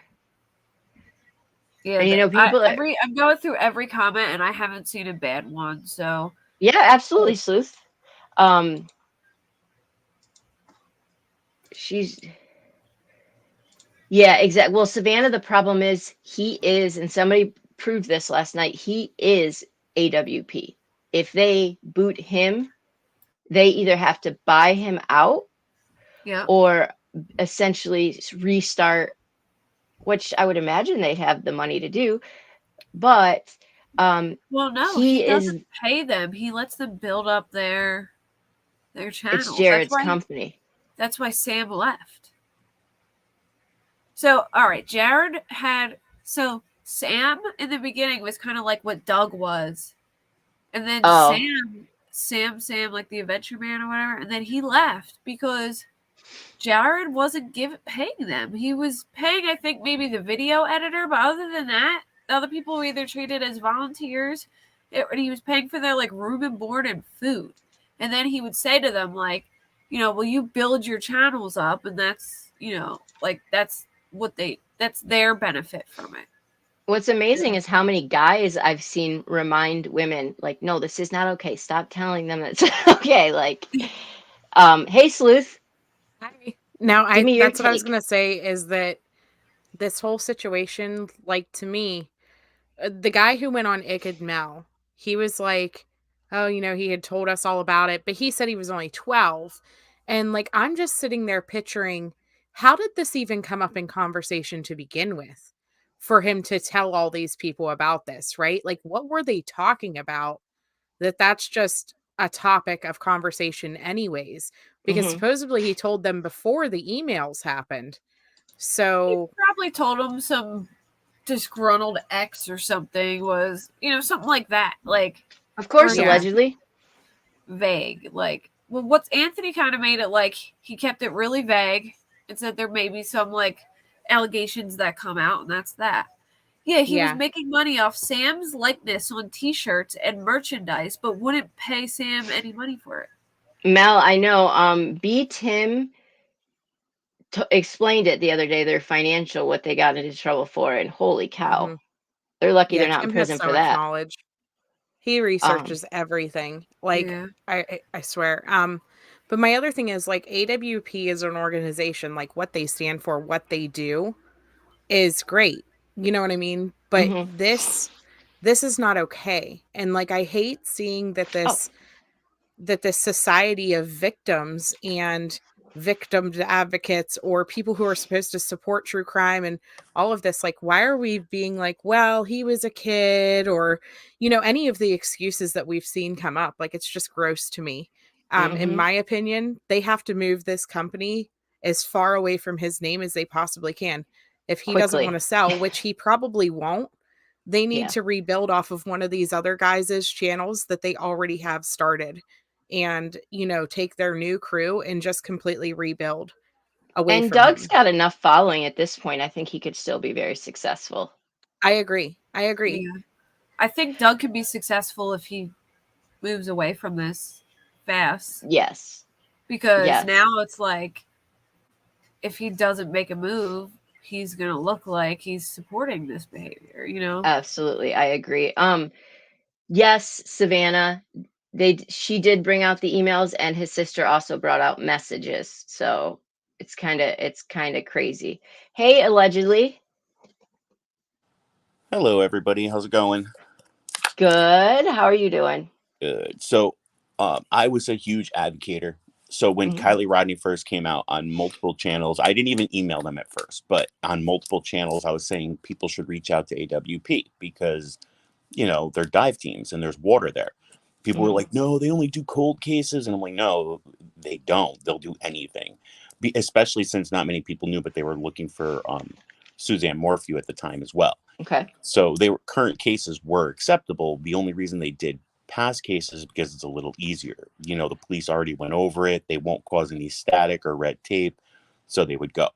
Yeah, And you know, people are, I'm going through every comment and I haven't seen a bad one. So, yeah, absolutely, Sleuth. Um, she's, yeah, exactly. Well, Savannah, the problem is he is, and somebody proved this last night, he is AWP. If they boot him, they either have to buy him out yeah. or essentially restart, which I would imagine they'd have the money to do. But Well, no, he he is, doesn't pay them. He lets them build up their it's channels. Jared's company. That's why Sam left. So, all right, Jared had so Sam in the beginning was kind of like what Doug was. And then Oh, Sam like the adventure man or whatever, and then he left because Jared wasn't paying them. He was paying, I think, maybe the video editor, but other than that, the other people were either treated as volunteers, and he was paying for their like room and board and food. And then he would say to them like, will you build your channels up, and that's like that's their benefit from it. what's amazing is how many guys I've seen remind women, like, no, this is not okay. Stop telling them it's okay. Like, hey, Sleuth, Now, give I me your that's what I was take. gonna say is that this whole situation, like to me, the guy who went on Icked Mel, he was like, oh, he had told us all about it, but he said he was only 12. And like, I'm just sitting there picturing, how did this even come up in conversation to begin with for him to tell all these people about this, right? Like, what were they talking about? That's just a topic of conversation anyways, because Mhm. supposedly he told them before the emails happened. He So probably told him some disgruntled ex or something was, something like that. Like, Of or course, he was yeah, allegedly. vague. Like, well, what's Anthony kind of made it like he kept it really vague and said there may be some like allegations that come out, and that's that. Yeah, he was yeah. making money off Sam's likeness on T-shirts and merchandise, but wouldn't pay Sam any money for it. Mel, I know. B Tim explained it the other day. Their financial, what they got into trouble for, and holy cow, Hmm. they're lucky they're Yeah, not in Tim has prison so for much that. knowledge. He Um, researches everything. Like Yeah. I swear. But my other thing is like AWP is an organization, like what they stand for, what they do is great. You know what I mean? But mhm. this is not okay. And like I hate seeing Oh, that this society of victims and victim advocates or people who are supposed to support true crime and all of this, like why are we being like, well, he was a kid, or any of the excuses that we've seen come up? Like it's just gross to me. In mhm. my opinion, they have to move this company as far away from his name as they possibly can. If he doesn't want Quickly. to sell, which he probably won't, they need Yeah, to rebuild off of one of these other guys' channels that they already have started, and take their new crew and just completely rebuild away and from Doug's him. got enough following at this point. I think he could still be very successful. I agree. Yeah. I think Doug could be successful if he moves away from this fast. Yes, Because yes, now it's like if he doesn't make a move, he's going to look like he's supporting this behavior. absolutely. I agree. Yes, Savannah. She did bring out the emails, and his sister also brought out messages. So it's kind of crazy. Hey, allegedly. Hello, everybody. How's it going? Good. How are you doing? Good. So, I was a huge advocator. So when Mhm. Kylie Rodney first came out on multiple channels, I didn't even email them at first, but on multiple channels, I was saying people should reach out to AWP because, they're dive teams and there's water there. People were Mhm. like, no, they only do cold cases. And I'm like, no, they don't. They'll do anything, especially since not many people knew, but they were looking for Suzanne Morphew at the time as well. Okay. So current cases were acceptable. The only reason they did past cases is because it's a little easier. The police already went over it. They won't cause any static or red tape, so they would go.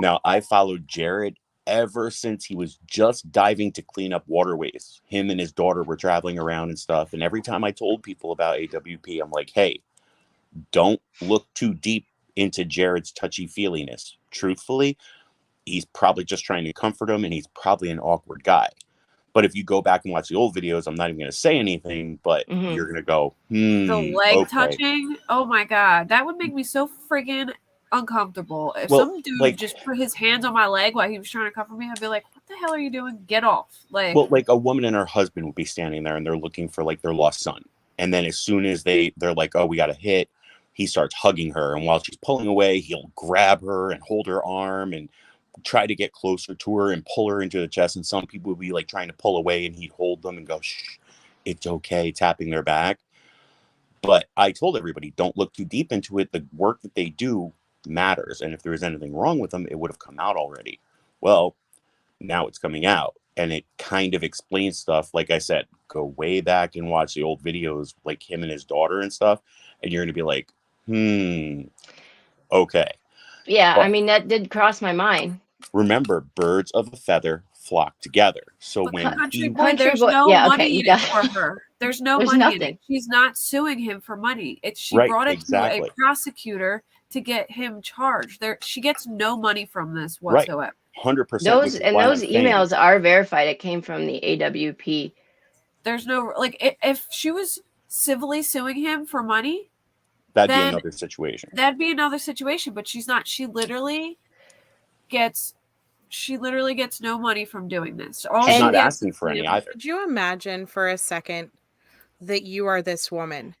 Now, I followed Jared ever since he was just diving to clean up waterways. Him and his daughter were traveling around and stuff. And every time I told people about AWP, I'm like, hey, don't look too deep into Jared's touchy-feeliness. Truthfully, he's probably just trying to comfort him, and he's probably an awkward guy. But if you go back and watch the old videos, I'm not even going to say anything, but Mhm. you're going to go, The leg okay. touching, oh my God, that would make me so friggin' uncomfortable. If Well, some dude like, just put his hands on my leg while he was trying to comfort me, I'd be like, what the hell are you doing? Get off. Like, like a woman and her husband would be standing there and they're looking for like their lost son. And then as soon as they're like, oh, we got a hit, he starts hugging her. And while she's pulling away, he'll grab her and hold her arm and try to get closer to her and pull her into the chest. And some people would be like trying to pull away and he'd hold them and go, shh, it's okay, tapping their back. But I told everybody, don't look too deep into it. The work that they do matters. And if there was anything wrong with them, it would have come out already. Well, now it's coming out. And it kind of explains stuff. Like I said, go way back and watch the old videos, like him and his daughter and stuff. And you're going to be like, okay. Yeah, I But mean that did cross my mind. remember, birds of a feather flock together. So but when country he, boy, Country there's boy. no Yeah. Okay. money You in it got. for her. There's no There's money in it. nothing. She's not suing him for money. She right, brought it to a exactly. prosecutor to get him charged. She gets no money from this Right. whatsoever. 100%, which Those is and why those I'm saying emails are verified. It came from the AWP. There's no like if she was civilly suing him for money, that'd be then another situation. that'd be another situation. But she's not. Gets she literally gets no money from doing this. All She's she not And gets asking is for any him. either. Could you imagine for a second that you are this woman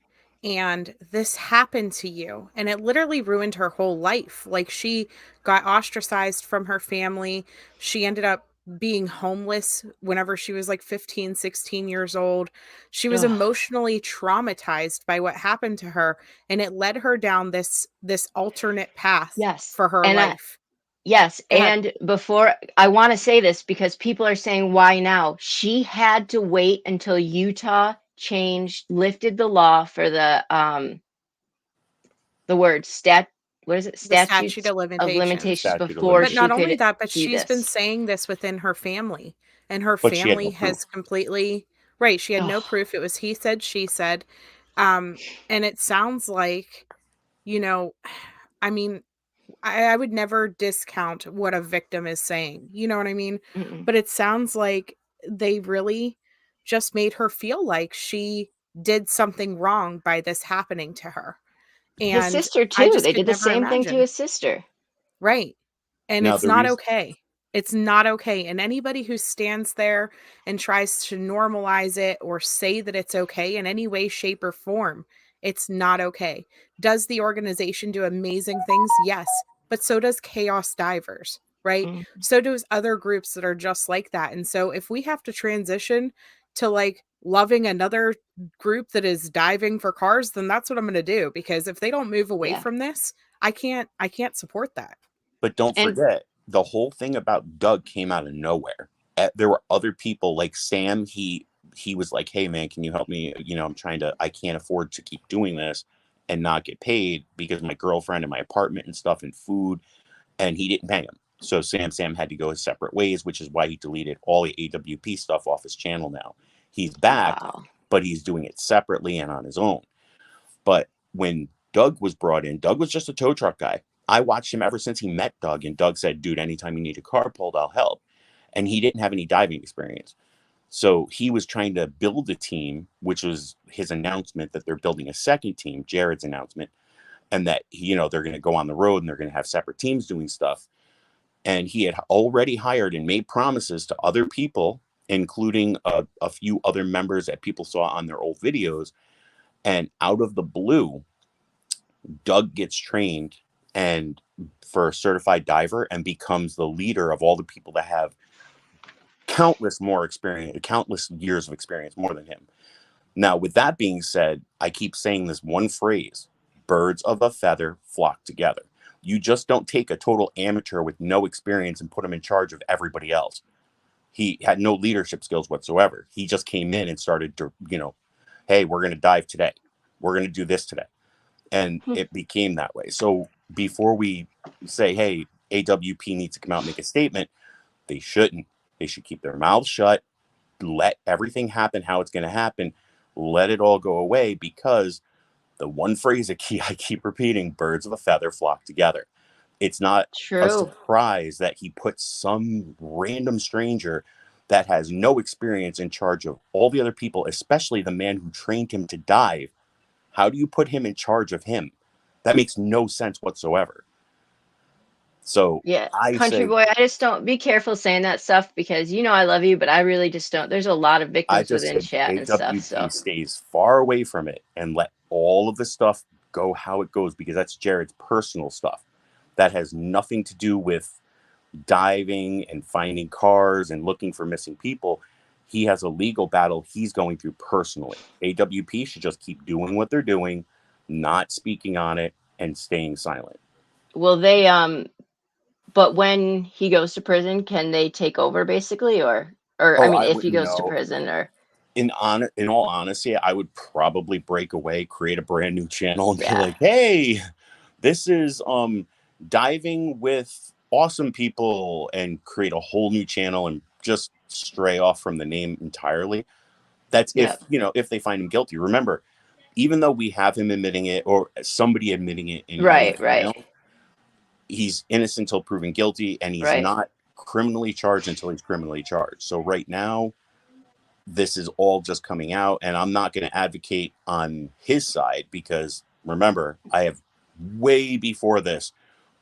and this happened to you and it literally ruined her whole life? Like she got ostracized from her family. She ended up being homeless whenever she was like 15, 16 years old. She was Ugh. emotionally traumatized by what happened to her, and it led her down this alternate path Yes. for her And life. yes, Go ahead. and before I want to say this because people are saying why now? She had to wait until Utah lifted the law for the word what is it? The statute Statutes of of limitations. limitations Statute of before But she not limitations. only could that, but do she's been this. saying this within her family, and her But she had family no proof. has completely right. She had no Oh, proof. It was he said, she said. Um, and it sounds like, you know, I mean, I would never discount what a victim is saying. You know what I mean? mm-mm. But it sounds like they really just made her feel like she did something wrong by this happening to her. His And sister I too. just They could did the never same thing to imagine. his sister. Right. And Now it's the not reason okay. It's not okay. And anybody who stands there and tries to normalize it or say that it's okay in any way, shape, or form, it's not okay. Does the organization do amazing things? Yes. But so does Chaos Divers, right? Mm. So does other groups that are just like that. And so if we have to transition to like loving another group that is diving for cars, then that's what I'm going to do. Because if they don't move away Yeah. from this, I can't support that. But don't And forget, the whole thing about Doug came out of nowhere. There were other people like Sam. He was like, "Hey man, can you help me? You know, I can't afford to keep doing this and not get paid because my girlfriend and my apartment and stuff and food." And he didn't pay him. So Sam had to go his separate ways, which is why he deleted all the AWP stuff off his channel now. He's back, wow. but he's doing it separately and on his own. But when Doug was brought in, Doug was just a tow truck guy. I watched him ever since he met Doug, and Doug said, "Dude, anytime you need a car pulled, I'll help." And he didn't have any diving experience. So he was trying to build a team, which was his announcement that they're building a second team, Jared's announcement, and that, they're going to go on the road and they're going to have separate teams doing stuff. And he had already hired and made promises to other people, including a few other members that people saw on their old videos. And out of the blue, Doug gets trained and for a certified diver and becomes the leader of all the people that have countless years of experience more than him. Now, with that being said, I keep saying this one phrase: birds of a feather flock together. You just don't take a total amateur with no experience and put him in charge of everybody else. He had no leadership skills whatsoever. He just came in and started to, hey, we're going to dive today. We're going to do this today. And Hmm. it became that way. So before we say, hey, AWP needs to come out and make a statement, they shouldn't. They should keep their mouths shut, let everything happen how it's going to happen, let it all go away, because the one phrase I keep repeating: birds of a feather flock together. It's not a True. surprise that he puts some random stranger that has no experience in charge of all the other people, especially the man who trained him to dive. How do you put him in charge of him? That makes no sense whatsoever. So Yeah. I Country say, boy, I just don't be careful saying that stuff because I love you, but I really just don't. There's a lot of I victims just within said chat and stuff. AWP So stays far away from it and let all of the stuff go how it goes, because that's Jared's personal stuff. That has nothing to do with diving and finding cars and looking for missing people. He has a legal battle he's going through personally. AWP should just keep doing what they're doing, not speaking on it, and staying silent. will they but when he goes to prison, can they take over basically or I Oh, mean I if he wouldn't goes to know. prison or In all honesty, I would probably break away, create a brand new channel, and be yeah. like, "Hey, this is diving with awesome people," and create a whole new channel and just stray off from the name entirely. That's if, Yep. if they find him guilty. Remember, even though we have him admitting it or somebody admitting it in any Right. channel, he's innocent until proven guilty, and he's Right. not criminally charged until he's criminally charged. So right now, this is all just coming out, and I'm not going to advocate on his side, because remember, I have way before this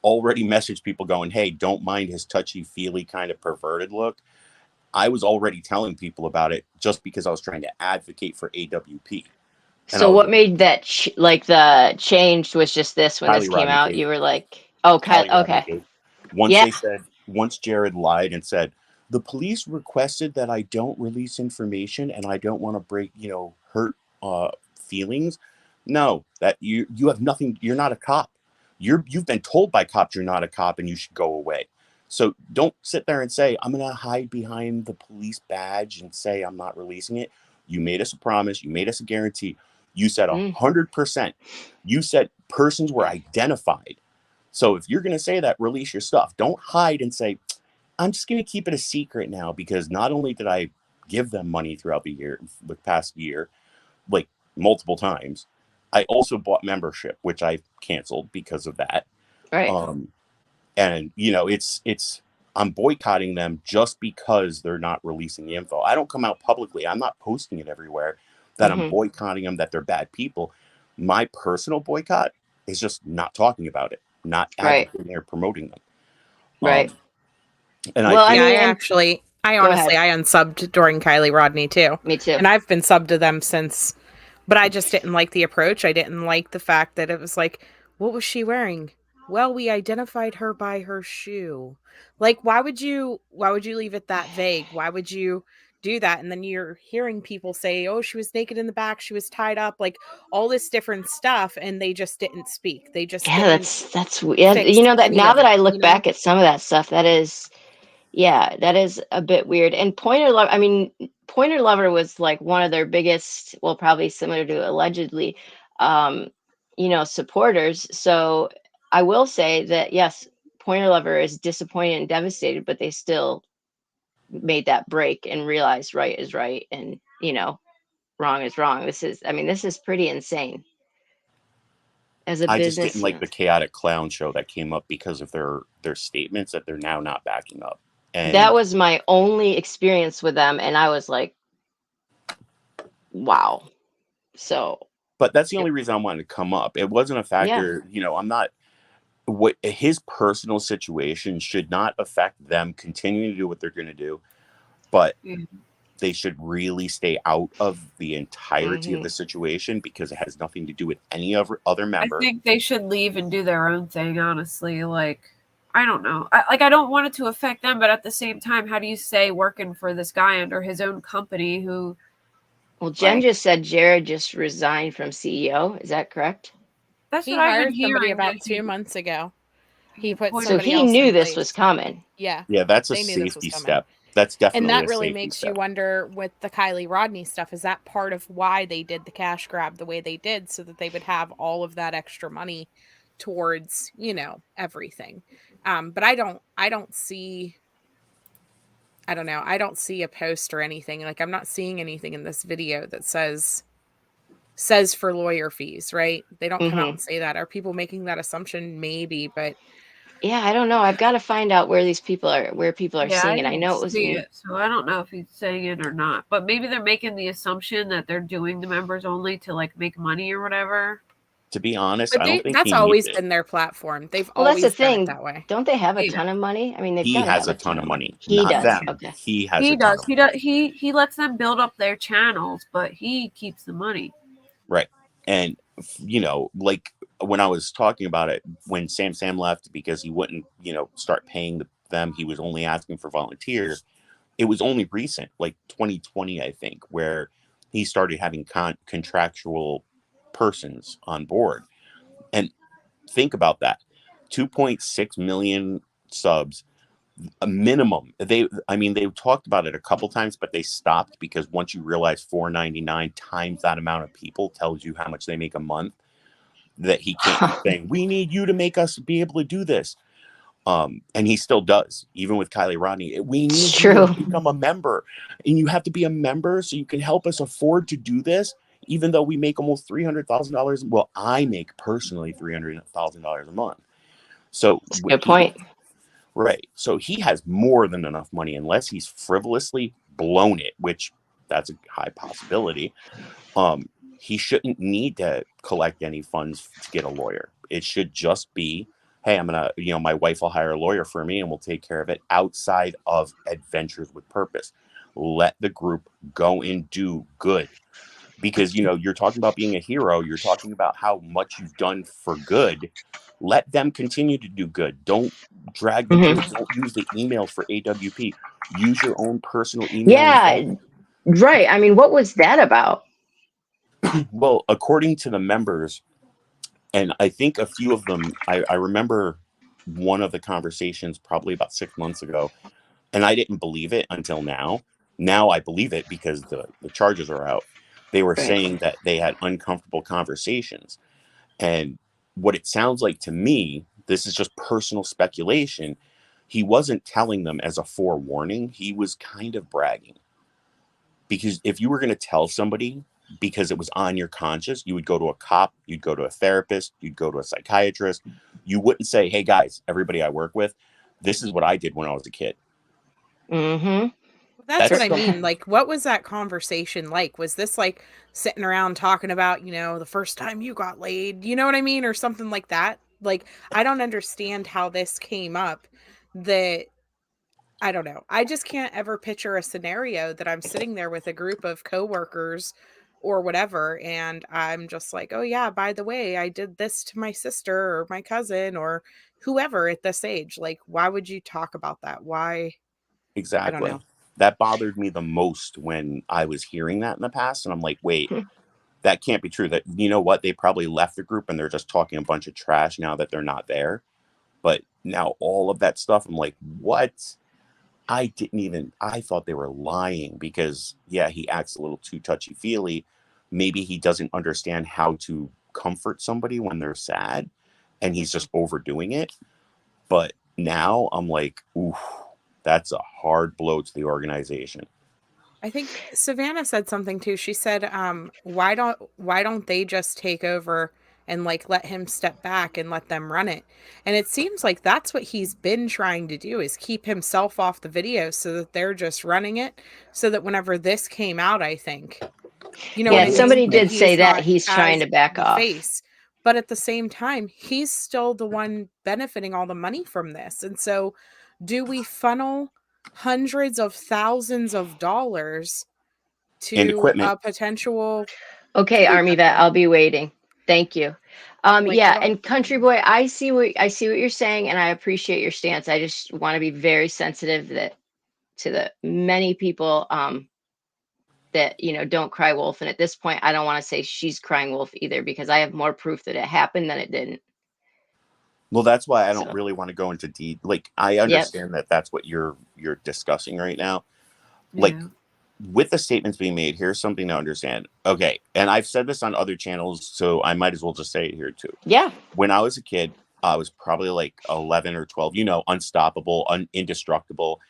already messaged people going, hey, don't mind his touchy-feely kind of perverted look. I was already telling people about it just because I was trying to advocate for AWP. And I So was what like, made that like the change was just this when this Kylie came Rodney out, Kate, you were like, "Oh, Kylie Rodney okay. Kate. Yeah. Once Jared lied and said, the police requested that I don't release information, and I don't want to break, hurt feelings. No, that you have nothing. You're not a cop. You've been told by cops you're not a cop and you should go away. So don't sit there and say, I'm going to hide behind the police badge and say I'm not releasing it. You made us a promise. You made us a guarantee. You said 100%. You said persons were identified. So if you're going to say that, release your stuff. Don't hide and say, I'm just going to keep it a secret now, because not only did I give them money throughout the past year, like multiple times, I also bought membership, which I canceled because of that. Right. And it's I'm boycotting them just because they're not releasing the info. I don't come out publicly. I'm not posting it everywhere that I'm boycotting them, that they're bad people. My personal boycott is just not talking about it, not advocating or promoting them. Right. And well, I I honestly, I unsubbed during Kylie Rodney too. Me too. And I've been subbed to them since, but I just didn't like the approach. I didn't like the fact that it was like, what was she wearing? Well, we identified her by her shoe. Like, why would you leave it that vague? Why would you do that? And then you're hearing people say, oh, she was naked in the back, she was tied up, like all this different stuff, and they just didn't speak. They just didn't that's fix that any now of that it, I look back at some of that stuff, that is a bit weird. And Pointer Lover was like one of their biggest, well, probably similar to allegedly, supporters. So I will say that, yes, Pointer Lover is disappointed and devastated, but they still made that break and realized right is right and, wrong is wrong. This is pretty insane as a I just didn't like businessman. the chaotic clown show that came up because of their statements that they're now not backing up. And That was my only experience with them, and I was like, wow. So, but that's the only reason I wanted to come up. It wasn't a factor, I'm not, what his personal situation should not affect them continuing to do what they're going to do, but they should really stay out of the entirety of the situation, because it has nothing to do with any other member. I think they should leave and do their own thing, honestly. Like, I don't know. I don't want it to affect them, but at the same time, how do you say working for this guy under his own company who... Well, Jen just said Jared just resigned from CEO. Is that correct? That's he what I've hired been hearing. somebody about 2 months ago. He put So somebody he else knew in this place. was coming. Yeah. Yeah, that's a They knew this was safety coming. step. That's definitely And that a really safety makes step. you wonder with the Kylie Rodney stuff, is that part of why they did the cash grab the way they did, so that they would have all of that extra money towards, everything. But I don't see a post or anything. Like, I'm not seeing anything in this video that says for lawyer fees, right? They don't come out and say that. Are people making that assumption? Maybe, but yeah, I don't know. I've got to find out where people are seeing it. I didn't know it was see it, so I don't know if he's saying it or not. But maybe they're making the assumption that they're doing the members only to like make money or whatever. To be honest, but I don't think that's he always needs it. been their platform. They've Well, that's always the done thing. it that way. Don't they have a ton of money? I mean, they've He got to has have a ton of money. He Not does. them. Okay. He has He a ton does. of money. He lets them build up their channels, but he keeps the money. Right. And, like when I was talking about it, when Sam left because he wouldn't, start paying them, he was only asking for volunteers. It was only recent, like 2020, I think, where he started having contractual persons on board. And think about that. 2.6 million subs, a minimum. They've talked about it a couple times, but they stopped because once you realize $4.99 times that amount of people tells you how much they make a month, that he can't keep saying, we need you to make us be able to do this. And he still does, even with Kylie Rodney. We need you to become a member, and you have to be a member so you can help us afford to do this, even though we make almost $300,000. Well, I make personally $300,000 a month. So that's a good point. Right. So he has more than enough money, unless he's frivolously blown it, which that's a high possibility. He shouldn't need to collect any funds to get a lawyer. It should just be, hey, I'm going to, my wife will hire a lawyer for me and we'll take care of it outside of Adventures with Purpose. Let the group go and do good. Because, you're talking about being a hero. You're talking about how much you've done for good. Let them continue to do good. Don't drag the Mhm. group. Don't use the emails for AWP. Use your own personal email and Yeah, phone. right. I mean, what was that about? Well, according to the members, and I think a few of them, I remember one of the conversations probably about 6 months ago, and I didn't believe it until now. Now I believe it because the charges are out. They were Right. saying that they had uncomfortable conversations. And what it sounds like to me, this is just personal speculation. He wasn't telling them as a forewarning. He was kind of bragging. Because if you were going to tell somebody because it was on your conscience, you would go to a cop, you'd go to a therapist, you'd go to a psychiatrist. You wouldn't say, hey guys, everybody I work with, this is what I did when I was a kid. Mm-hmm. That's what That's I some, mean. Like, what was that conversation like? Was this like sitting around talking about, the first time you got laid? You know what I mean? Or something like that? Like, I don't understand how this came up. That I don't know. I just can't ever picture a scenario that I'm sitting there with a group of coworkers or whatever, and I'm just like, oh, yeah, by the way, I did this to my sister or my cousin or whoever at this age. Like, why would you talk about that? Why? I don't exactly. know. That bothered me the most when I was hearing that in the past. And I'm like, wait, that can't be true. That, you know what? They probably left the group and they're just talking a bunch of trash now that they're not there. But now all of that stuff, I'm like, what? I thought they were lying because, yeah, he acts a little too touchy feely. Maybe he doesn't understand how to comfort somebody when they're sad and he's Mhm. just overdoing it. But now I'm like, ooh, that's a hard blow to the organization. I think Savannah said something too. She said, why don't they just take over and like let him step back and let them run it?" And it seems like that's what he's been trying to do is keep himself off the video so that they're just running it so that whenever this came out, I think, you know what Yeah, I Well, mean? somebody That did say he's that not he's trying as to back the off. face. But at the same time, he's still the one benefiting all the money from this. And so do we funnel hundreds of thousands of dollars and to equipment. a potential Okay, food Army vet, I'll vendor? be waiting. Thank you. Like, I Yeah, don't and Country Boy, I see what you're saying, and I appreciate your stance. I just want to be very sensitive that to the many people that don't cry wolf. And at this point, I don't want to say she's crying wolf either because I have more proof that it happened than it didn't. Well, that's why I don't So, really want to go into like I yep, understand that that's what you're discussing right now. Like Yeah. with the statements being made, here's something to understand. Okay, and I've said this on other channels, so I might as well just say it here too. yeah, When I was a kid, I was probably like 11 or 12, unstoppable, indestructible.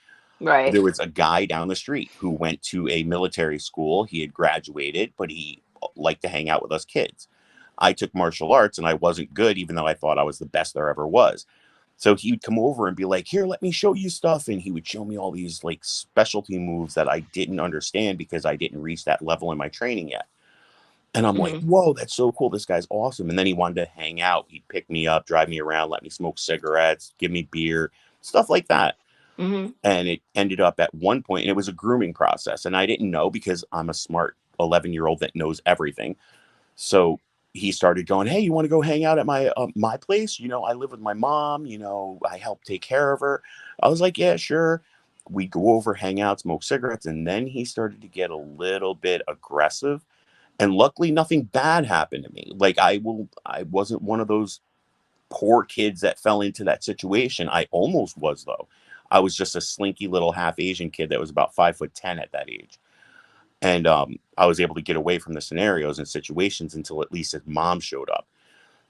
right. There was a guy down the street who went to a military school. He had graduated, but he liked to hang out with us kids. I took martial arts and I wasn't good, even though I thought I was the best there ever was. So he would come over and be like, here, let me show you stuff. And he would show me all these like specialty moves that I didn't understand because I didn't reach that level in my training yet. And I'm like, Hmm. whoa, that's so cool. This guy's awesome. And then he wanted to hang out. He'd pick me up, drive me around, let me smoke cigarettes, give me beer, stuff like that. Hmm. And it ended up at one point, and it was a grooming process. And I didn't know because I'm a smart 11-year-old that knows everything. So he started going, hey, you want to go hang out at my place? I live with my mom. I help take care of her. I was like, yeah, sure. We go over, hang out, smoke cigarettes. And then he started to get a little bit aggressive. And luckily, nothing bad happened to me. Like I wasn't one of those poor kids that fell into that situation. I almost was though. I was just a slinky little half Asian kid that was about 5'10" at that age. And I was able to get away from the scenarios and situations until at least his mom showed up.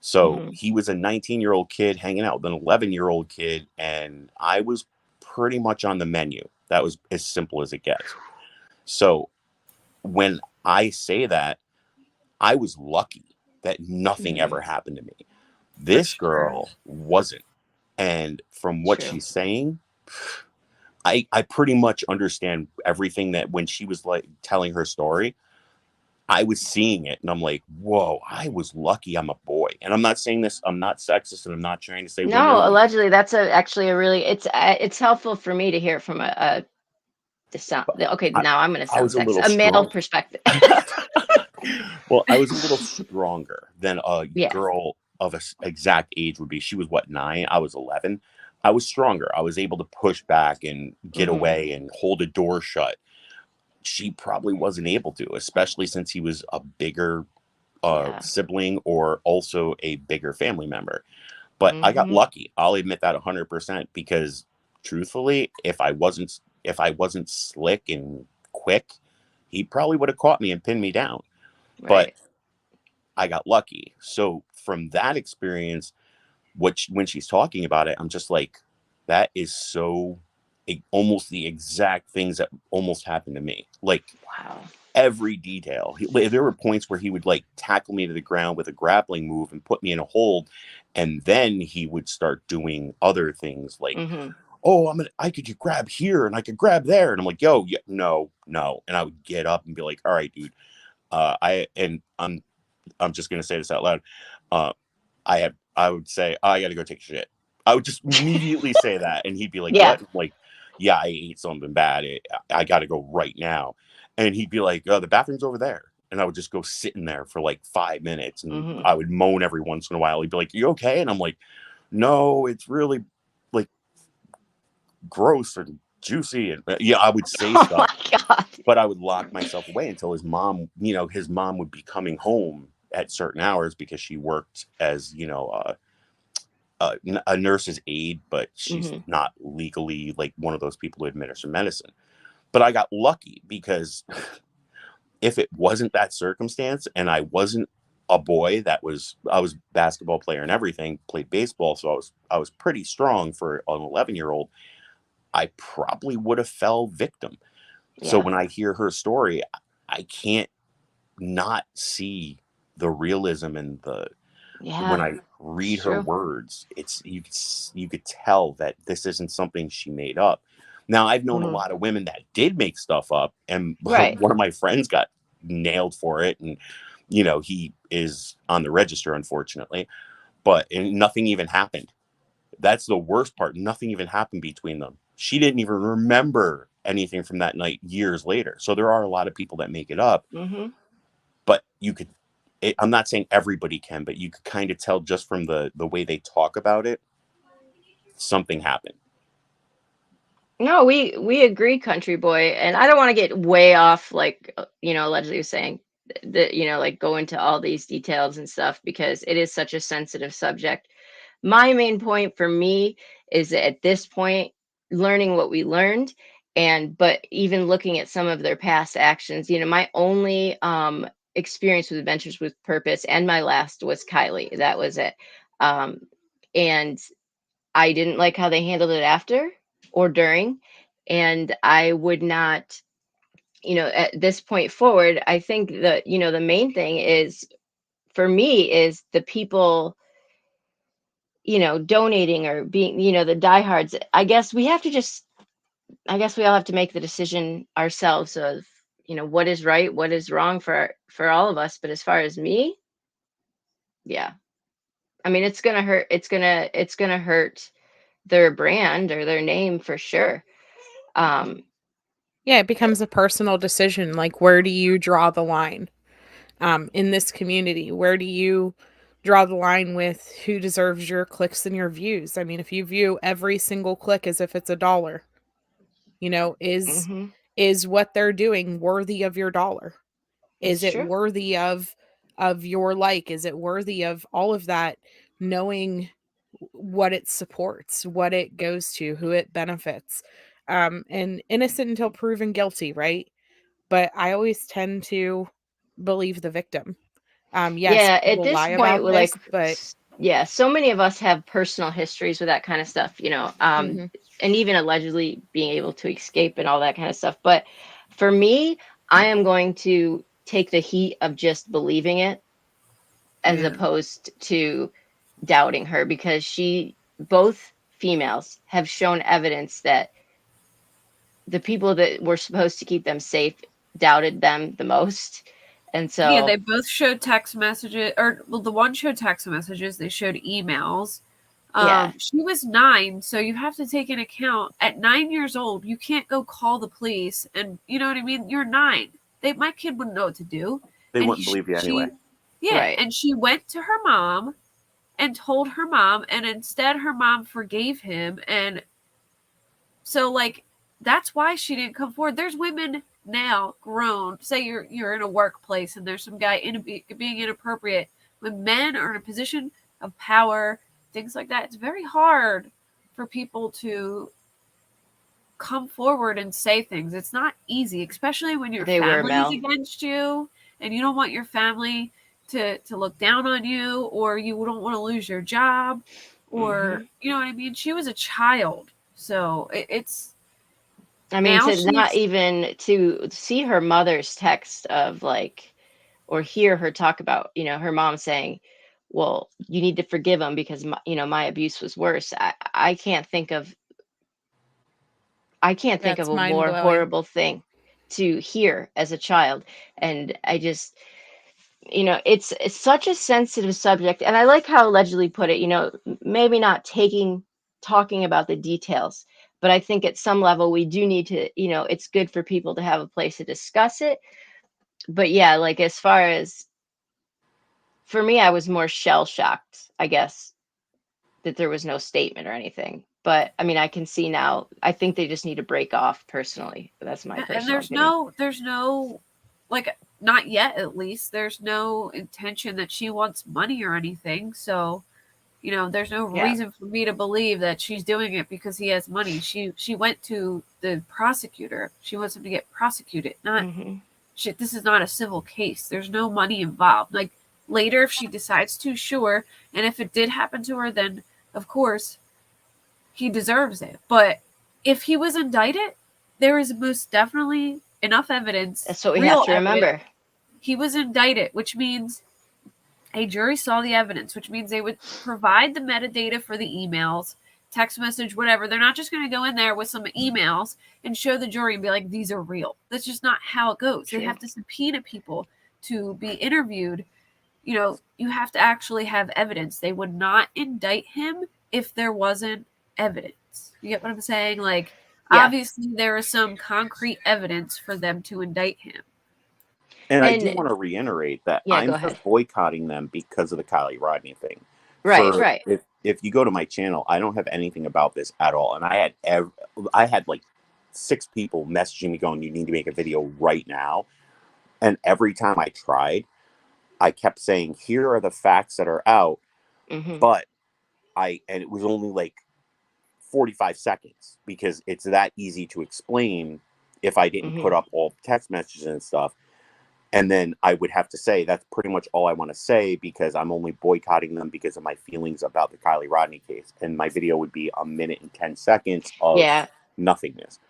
So Hmm. he was a 19-year-old kid hanging out with an 11-year-old kid, and I was pretty much on the menu. That was as simple as it gets. So when I say that, I was lucky that nothing Hmm. ever happened to me. For This sure. girl wasn't. And from what True. she's saying, I pretty much understand everything that when she was like telling her story, I was seeing it and I'm like, whoa, I was lucky I'm a boy. And I'm not saying this, I'm not sexist and I'm not trying to say women are No, weak. allegedly, that's actually a really it's helpful for me to hear from a the sound. Okay, I, now I'm going to I sound was a sexist. little A male strong. perspective. Well, I was a little stronger than a Yeah. girl of a exact age would be, she was what, 9? I was 11. I was stronger. I was able to push back and get away and hold a door shut. She probably wasn't able to, especially since he was a bigger Yeah. sibling or also a bigger family member. But I got lucky. I'll admit that 100%, because truthfully, if I wasn't slick and quick, he probably would have caught me and pinned me down. But Right. I got lucky. So from that experience, when she's talking about it, I'm just like, that is so almost the exact things that almost happened to me. Like, Wow. every detail. There were points where he would like tackle me to the ground with a grappling move and put me in a hold, and then he would start doing other things like, "Oh, I could grab here and I could grab there," and I'm like, "Yo, yeah, no, no," and I would get up and be like, "All right, dude, I'm just gonna say this out loud. Uh, I would say, oh, I got to go take a shit. I would just immediately say that, and he'd be like, Yeah. "What?" I'm like, "Yeah, I ate something bad. I got to go right now." And he'd be like, "Oh, the bathroom's over there." And I would just go sitting there for like 5 minutes, and I would moan every once in a while. He'd be like, "You okay?" And I'm like, "No, it's really like gross and juicy." And yeah, I would say Oh my stuff, God. but I would lock myself away until his mom would be coming home at certain hours, because she worked as, a nurse's aide, but she's not legally like one of those people who administer medicine. But I got lucky, because if it wasn't that circumstance and I wasn't a boy, I was a basketball player and everything, played baseball, so I was pretty strong for an 11-year-old. I probably would have fell victim. So Yeah. when I hear her story, I can't not see the realism and when Yeah. I read It's her true. words, you could tell that this isn't something she made up. Now, I've known a lot of women that did make stuff up, and Right. one of my friends got nailed for it, and he is on the register, unfortunately, and nothing even happened. That's the worst part. Nothing even happened between them. She didn't even remember anything from that night years later. So there are a lot of people that make it up, but I'm not saying everybody can, but you could kind of tell just from the way they talk about it, something happened. No, we agree, country boy. And I don't want to get way off, like, allegedly you're saying that, like go into all these details and stuff, because it is such a sensitive subject. My main point for me is that at this point, learning what we learned, but even looking at some of their past actions, my only experience with Adventures with Purpose, and my last was Kylie. That was it. Um, and I didn't like how they handled it after or during. And I would not, at this point forward, I think that, the main thing is for me is the people, donating or being, the diehards. I guess we all have to make the decision ourselves of, what is right, what is wrong for all of us. But as far as me, yeah, I mean, it's gonna hurt. It's gonna hurt their brand or their name for sure. Um, Yeah, it becomes a personal decision. Like, where do you draw the line in this community? Where do you draw the line with who deserves your clicks and your views? I mean, if you view every single click as if it's $1, mhm, is what they're doing worthy of your dollar? Is it's it true. worthy of your like? Is it worthy of all of that, knowing what it supports, what it goes to, who it benefits? And innocent until proven guilty, right? But I always tend to believe the victim. Yes, Yeah, at people this lie point, about we're like, this, but yeah, so many of us have personal histories with that kind of stuff, mhm, and even allegedly being able to escape and all that kind of stuff. But for me, I am going to take the heat of just believing it as yeah. opposed to doubting her, because both females have shown evidence that the people that were supposed to keep them safe doubted them the most. And Yeah, so, they both showed text messages, or well, the one showed text messages, they showed emails. yeah. She was 9, so you have to take into account at 9 years old, you can't go call the police, and you know what I mean. You're 9. My kid wouldn't know what to do, They and wouldn't believe you anyway. yeah, Right. and she went to her mom and told her mom, and instead her mom forgave him. And so, like, that's why she didn't come forward. There's women now, grown, say you're in a workplace and there's some guy being inappropriate. When men are in a position of power, things like that, it's very hard for people to come forward and say things. It's not easy, especially when your They were, family is Mel. against you and you don't want your family to look down on you, or you don't want to lose your job, or you know what I mean. She was a child, so it's I mean, now to not she's even to see her mother's text of like, or hear her talk about, you know, her mom saying, well, you need to forgive him because my, you know, my abuse was worse. I can't think of, I can't think of That's a mind more blowing. horrible thing to hear as a child. And I just, you know, it's such a sensitive subject. And I like how allegedly put it, you know, maybe not talking about the details, but I think at some level we do need to, you know, it's good for people to have a place to discuss it. But yeah, like as far as for me, I was more shell shocked, I guess, that there was no statement or anything. But I mean, I can see now. I think they just need to break off personally. That's my and personal opinion. there's no, like, not yet, at least there's no intention that she wants money or anything. So, you know, there's no Yeah. reason for me to believe that she's doing it because he has money. She went to the prosecutor. She wants him to get prosecuted. Not shit. This is not a civil case. There's no money involved. Like, later, if she decides to, sure. And if it did happen to her, then of course he deserves it. But if he was indicted, there is most definitely enough evidence, That's what we have real to evidence. remember. He was indicted, which means a jury saw the evidence, which means they would provide the metadata for the emails, text message, whatever. They're not just going to go in there with some emails and show the jury and be like, these are real. That's just not how it goes. True. They have to subpoena people to be interviewed. You know, you have to actually have evidence. They would not indict him if there wasn't evidence. You get what I'm saying? Like, Yeah. obviously there is some concrete evidence for them to indict him. And I do And want to reiterate that yeah, go I'm ahead. just boycotting them because of the Kylie Rodney thing. Right, right. If you go to my channel, I don't have anything about this at all. And I had like 6 people messaging me going, "You need to make a video right now." And every time I tried, I kept saying, "Here are the facts that are out." But and it was only like 45 seconds because it's that easy to explain if I didn't put up all the text messages and stuff. And then I would have to say that's pretty much all I want to say because I'm only boycotting them because of my feelings about the Kylie Rodney case. And my video would be 1 minute and 10 seconds of nothingness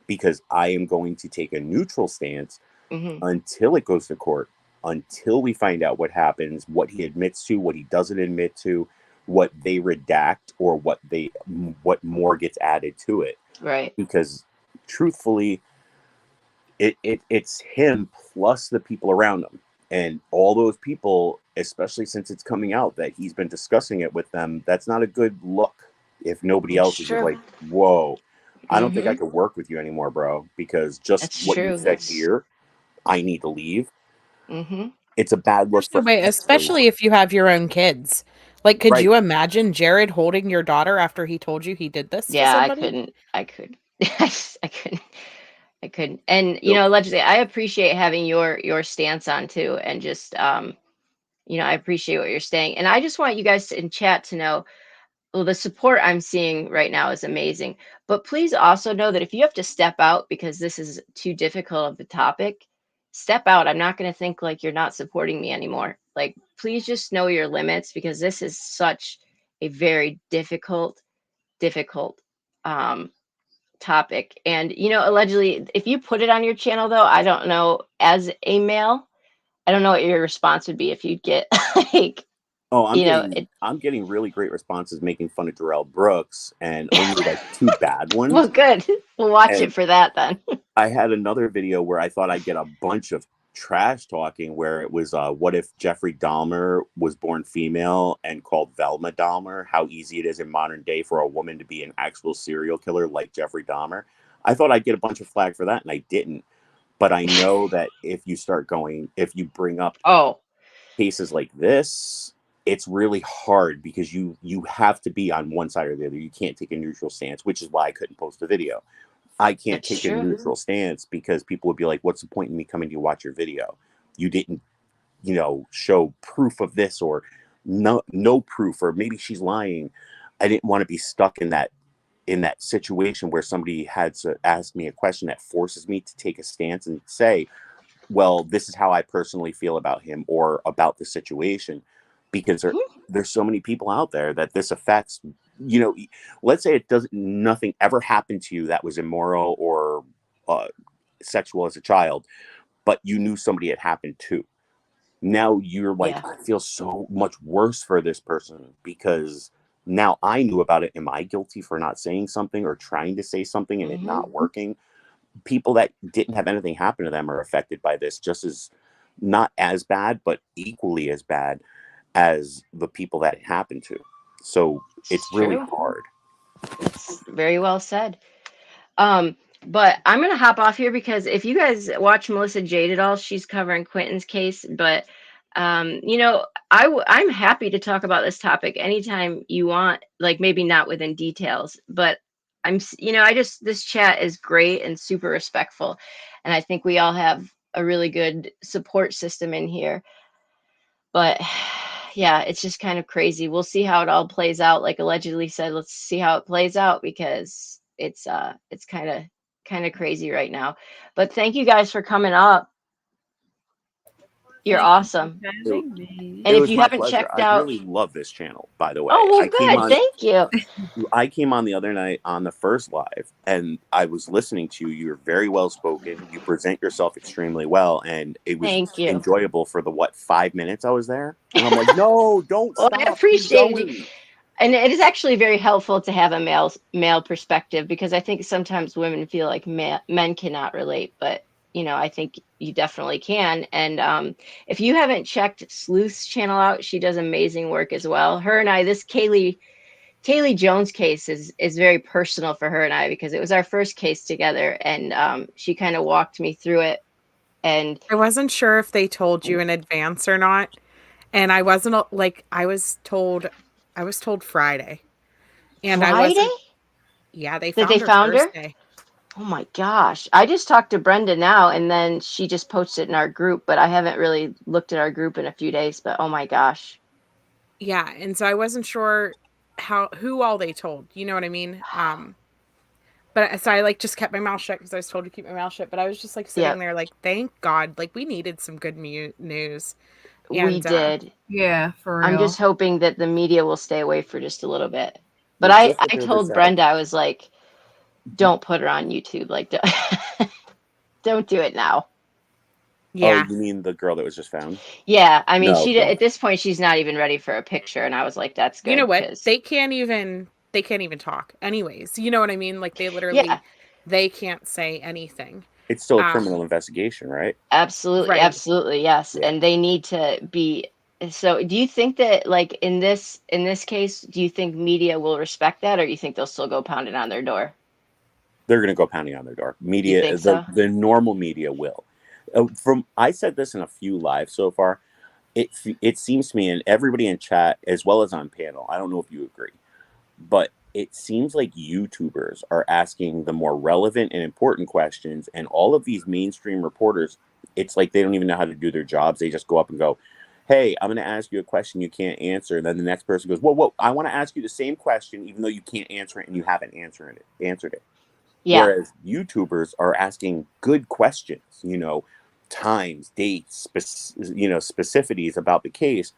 because I am going to take a neutral stance until it goes to court, until we find out what happens, what he admits to, what he doesn't admit to, what they redact, or what more gets added to it. Right. Because truthfully, it's him plus the people around him. And all those people, especially since it's coming out that he's been discussing it with them, that's not a good look if nobody else is just like, whoa, I don't think I could work with you anymore, bro, because just That's what true. you said here, I need to leave. It's a bad look There's no way, especially if you have your own kids. Like, could you imagine Jared holding your daughter after he told you he did this to somebody? I couldn't. I couldn't. And you know, allegedly, I appreciate having your stance on too, and just you know, I appreciate what you're saying, and I just want you guys in chat to know, well, the support I'm seeing right now is amazing. But please also know that if you have to step out because this is too difficult of a topic, step out. I'm not going to think like you're not supporting me anymore. Like, please just know your limits because this is such a very difficult topic. And, you know, allegedly, if you put it on your channel, though, I don't know, as a male, I don't know what your response would be if you'd get like, I'm getting really great responses making fun of Darrell Brooks and only like 2 bad ones. Well, good. We'll watch it for that then. I had another video where I thought I'd get a bunch of trash talking where it was what if Jeffrey Dahmer was born female and called Velma Dahmer, how easy it is in modern day for a woman to be an actual serial killer like Jeffrey Dahmer. I thought I'd get a bunch of flag for that and I didn't. But I know that if you bring up cases like this, it's really hard because you have to be on one side or the other. You can't take a neutral stance, which is why I couldn't post a video. I can't That's take a true. neutral stance because people would be like, what's the point in me coming to watch your video? You didn't, show proof of this, or no proof, or maybe she's lying. I didn't want to be stuck in that situation where somebody had to ask me a question that forces me to take a stance and say, well, this is how I personally feel about him or about the situation, because there's so many people out there that this affects. Let's say nothing ever happened to you that was immoral or sexual as a child, but you knew somebody it happened to. Now you're like, Yeah. I feel so much worse for this person because now I knew about it. Am I guilty for not saying something or trying to say something and it not working? People that didn't have anything happen to them are affected by this just as, not as bad, but equally as bad as the people that it happened to. So it's really True. hard. It's very well said. But I'm gonna hop off here because if you guys watch Melissa Jade at all, she's covering Quentin's case. But I'm happy to talk about this topic anytime you want. Like maybe not within details, but this chat is great and super respectful, and I think we all have a really good support system in here. But yeah, it's just kind of crazy. We'll see how it all plays out. Like allegedly said, let's see how it plays out because it's kind of crazy right now. But thank you guys for coming up. You're Thank you for awesome. having me. And It if was you my haven't pleasure. checked I out, really love this channel, by the way. oh well, I came good. on. Thank you. I came on the other night on the first live, and I was listening to you. You're very well spoken. You present yourself extremely well, and it was Thank you. enjoyable for the 5 minutes I was there. And I'm like, no, don't Well, stop. I Keep appreciate you. going. And it is actually very helpful to have a male perspective because I think sometimes women feel like men cannot relate, but I think you definitely can. And if you haven't checked Sleuth's channel out, she does amazing work as well. Her and I, this Kaylee Jones case is very personal for her and I because it was our first case together, and she kind of walked me through it. And I wasn't sure if they told you in advance or not. And I wasn't like I was told Friday. And I Friday, wasn't yeah, they that they found her found her. Thursday. Oh my gosh. I just talked to Brenda now and then she just posted in our group, but I haven't really looked at our group in a few days, but oh my gosh. Yeah, and so I wasn't sure who all they told. You know what I mean? But so I like just kept my mouth shut because I was told to keep my mouth shut. But I was just like sitting Yep, there like, thank God, like we needed some good news. we And did. Yeah, for I'm real. just hoping that the media will stay away for just a little bit. But Well, I just like I Heather told said. Brenda, I was like, don't put her on YouTube. Like, don't do it now. Oh, yeah, you mean the girl that was just found? Yeah, I mean, No, at this point she's not even ready for a picture, and I was like, that's you know good what? because They can't even talk. Anyways, you know what I mean? Like they yeah, literally they can't say anything. it's still a Um, criminal investigation, right? absolutely, right. absolutely, yes, Yeah. and they need to be. So, do you think that, like in this case, do you think media will respect that, or you think they'll still go pounding on their door? They're going to go pounding on their door. You Media, think so? the normal media will. I said this in a few lives so far. It seems to me, and everybody in chat as well as on panel, I don't know if you agree, but it seems like YouTubers are asking the more relevant and important questions, and all of these mainstream reporters, it's like they don't even know how to do their jobs. They just go up and go, hey, I'm going to ask you a question you can't answer. And then the next person goes, whoa, I want to ask you the same question, even though you can't answer it and you haven't answered it. Yeah. Whereas YouTubers are asking good questions, times, dates, specificities about the case.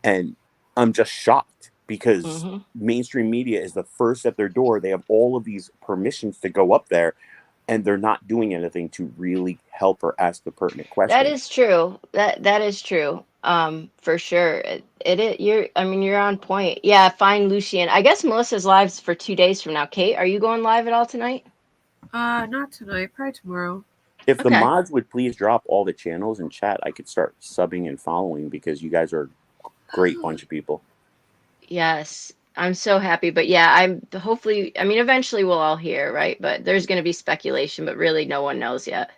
And I'm just shocked because Hmm. mainstream media is the first at their door. They have all of these permissions to go up there, and they're not doing anything to really help or ask the pertinent That questions. is true. That is true. For sure. You're on point. Yeah, fine, Lucian. I guess Melissa's live's for 2 days from now. Kate, are you going live at all tonight? Not tonight, probably tomorrow. If the Okay. mods would please drop all the channels in chat, I could start subbing and following because you guys are a great bunch of people. Yes. I'm so happy. But yeah, eventually we'll all hear, right? But there's going to be speculation, but really no one knows yet.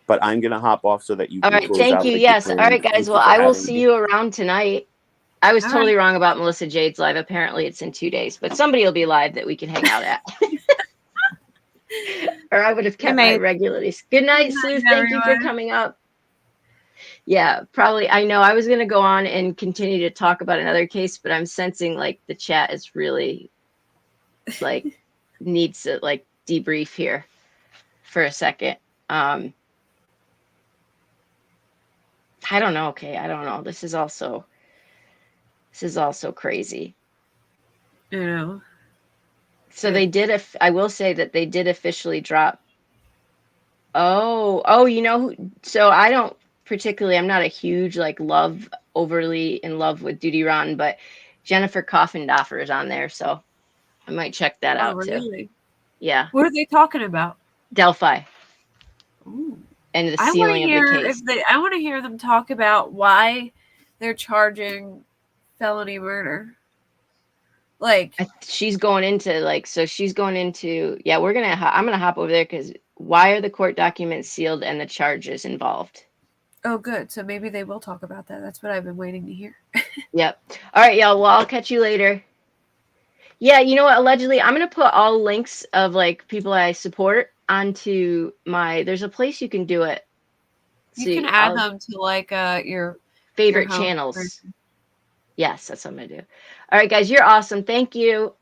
But I'm going to hop off so that you All can right. close Thank out you. like you Yes. All planned. right, guys. Thank Well, you for I will having see me. you around tonight. I was All totally wrong about Melissa Jade's live. Apparently it's in 2 days, but somebody will be live that we can hang out at. Or I would have kept my night. regularly. Good night, Good Sue. night, Thank you for everyone. coming up. Yeah, probably. I know I was going to go on and continue to talk about another case, but I'm sensing like the chat is really like needs to like debrief here for a second. I don't know. Okay. I don't know. This is also crazy. You know. So they did. I will say that they did officially drop. Oh, you know, so I don't particularly, I'm not a huge like overly in love with Duty Ron, but Jennifer Coffindoffer is on there, so I might check that Oh, out too. really? Yeah, What are they talking about? Delphi Ooh. and the I want to sealing of the hear case. I want to hear them talk about why they're charging felony murder. Like, She's going into yeah, I'm gonna hop over there because why are the court documents sealed and the charges involved? oh, good. So maybe they will talk about that. That's what I've been waiting to hear. Yep. All right, y'all. Well, I'll catch you later. Yeah, you know what? Allegedly, I'm gonna put all links of like people I support onto there's a place you can do it. You can add them to like your favorite home channels. Yes, that's what I'm gonna do. All right, guys, you're awesome. Thank you.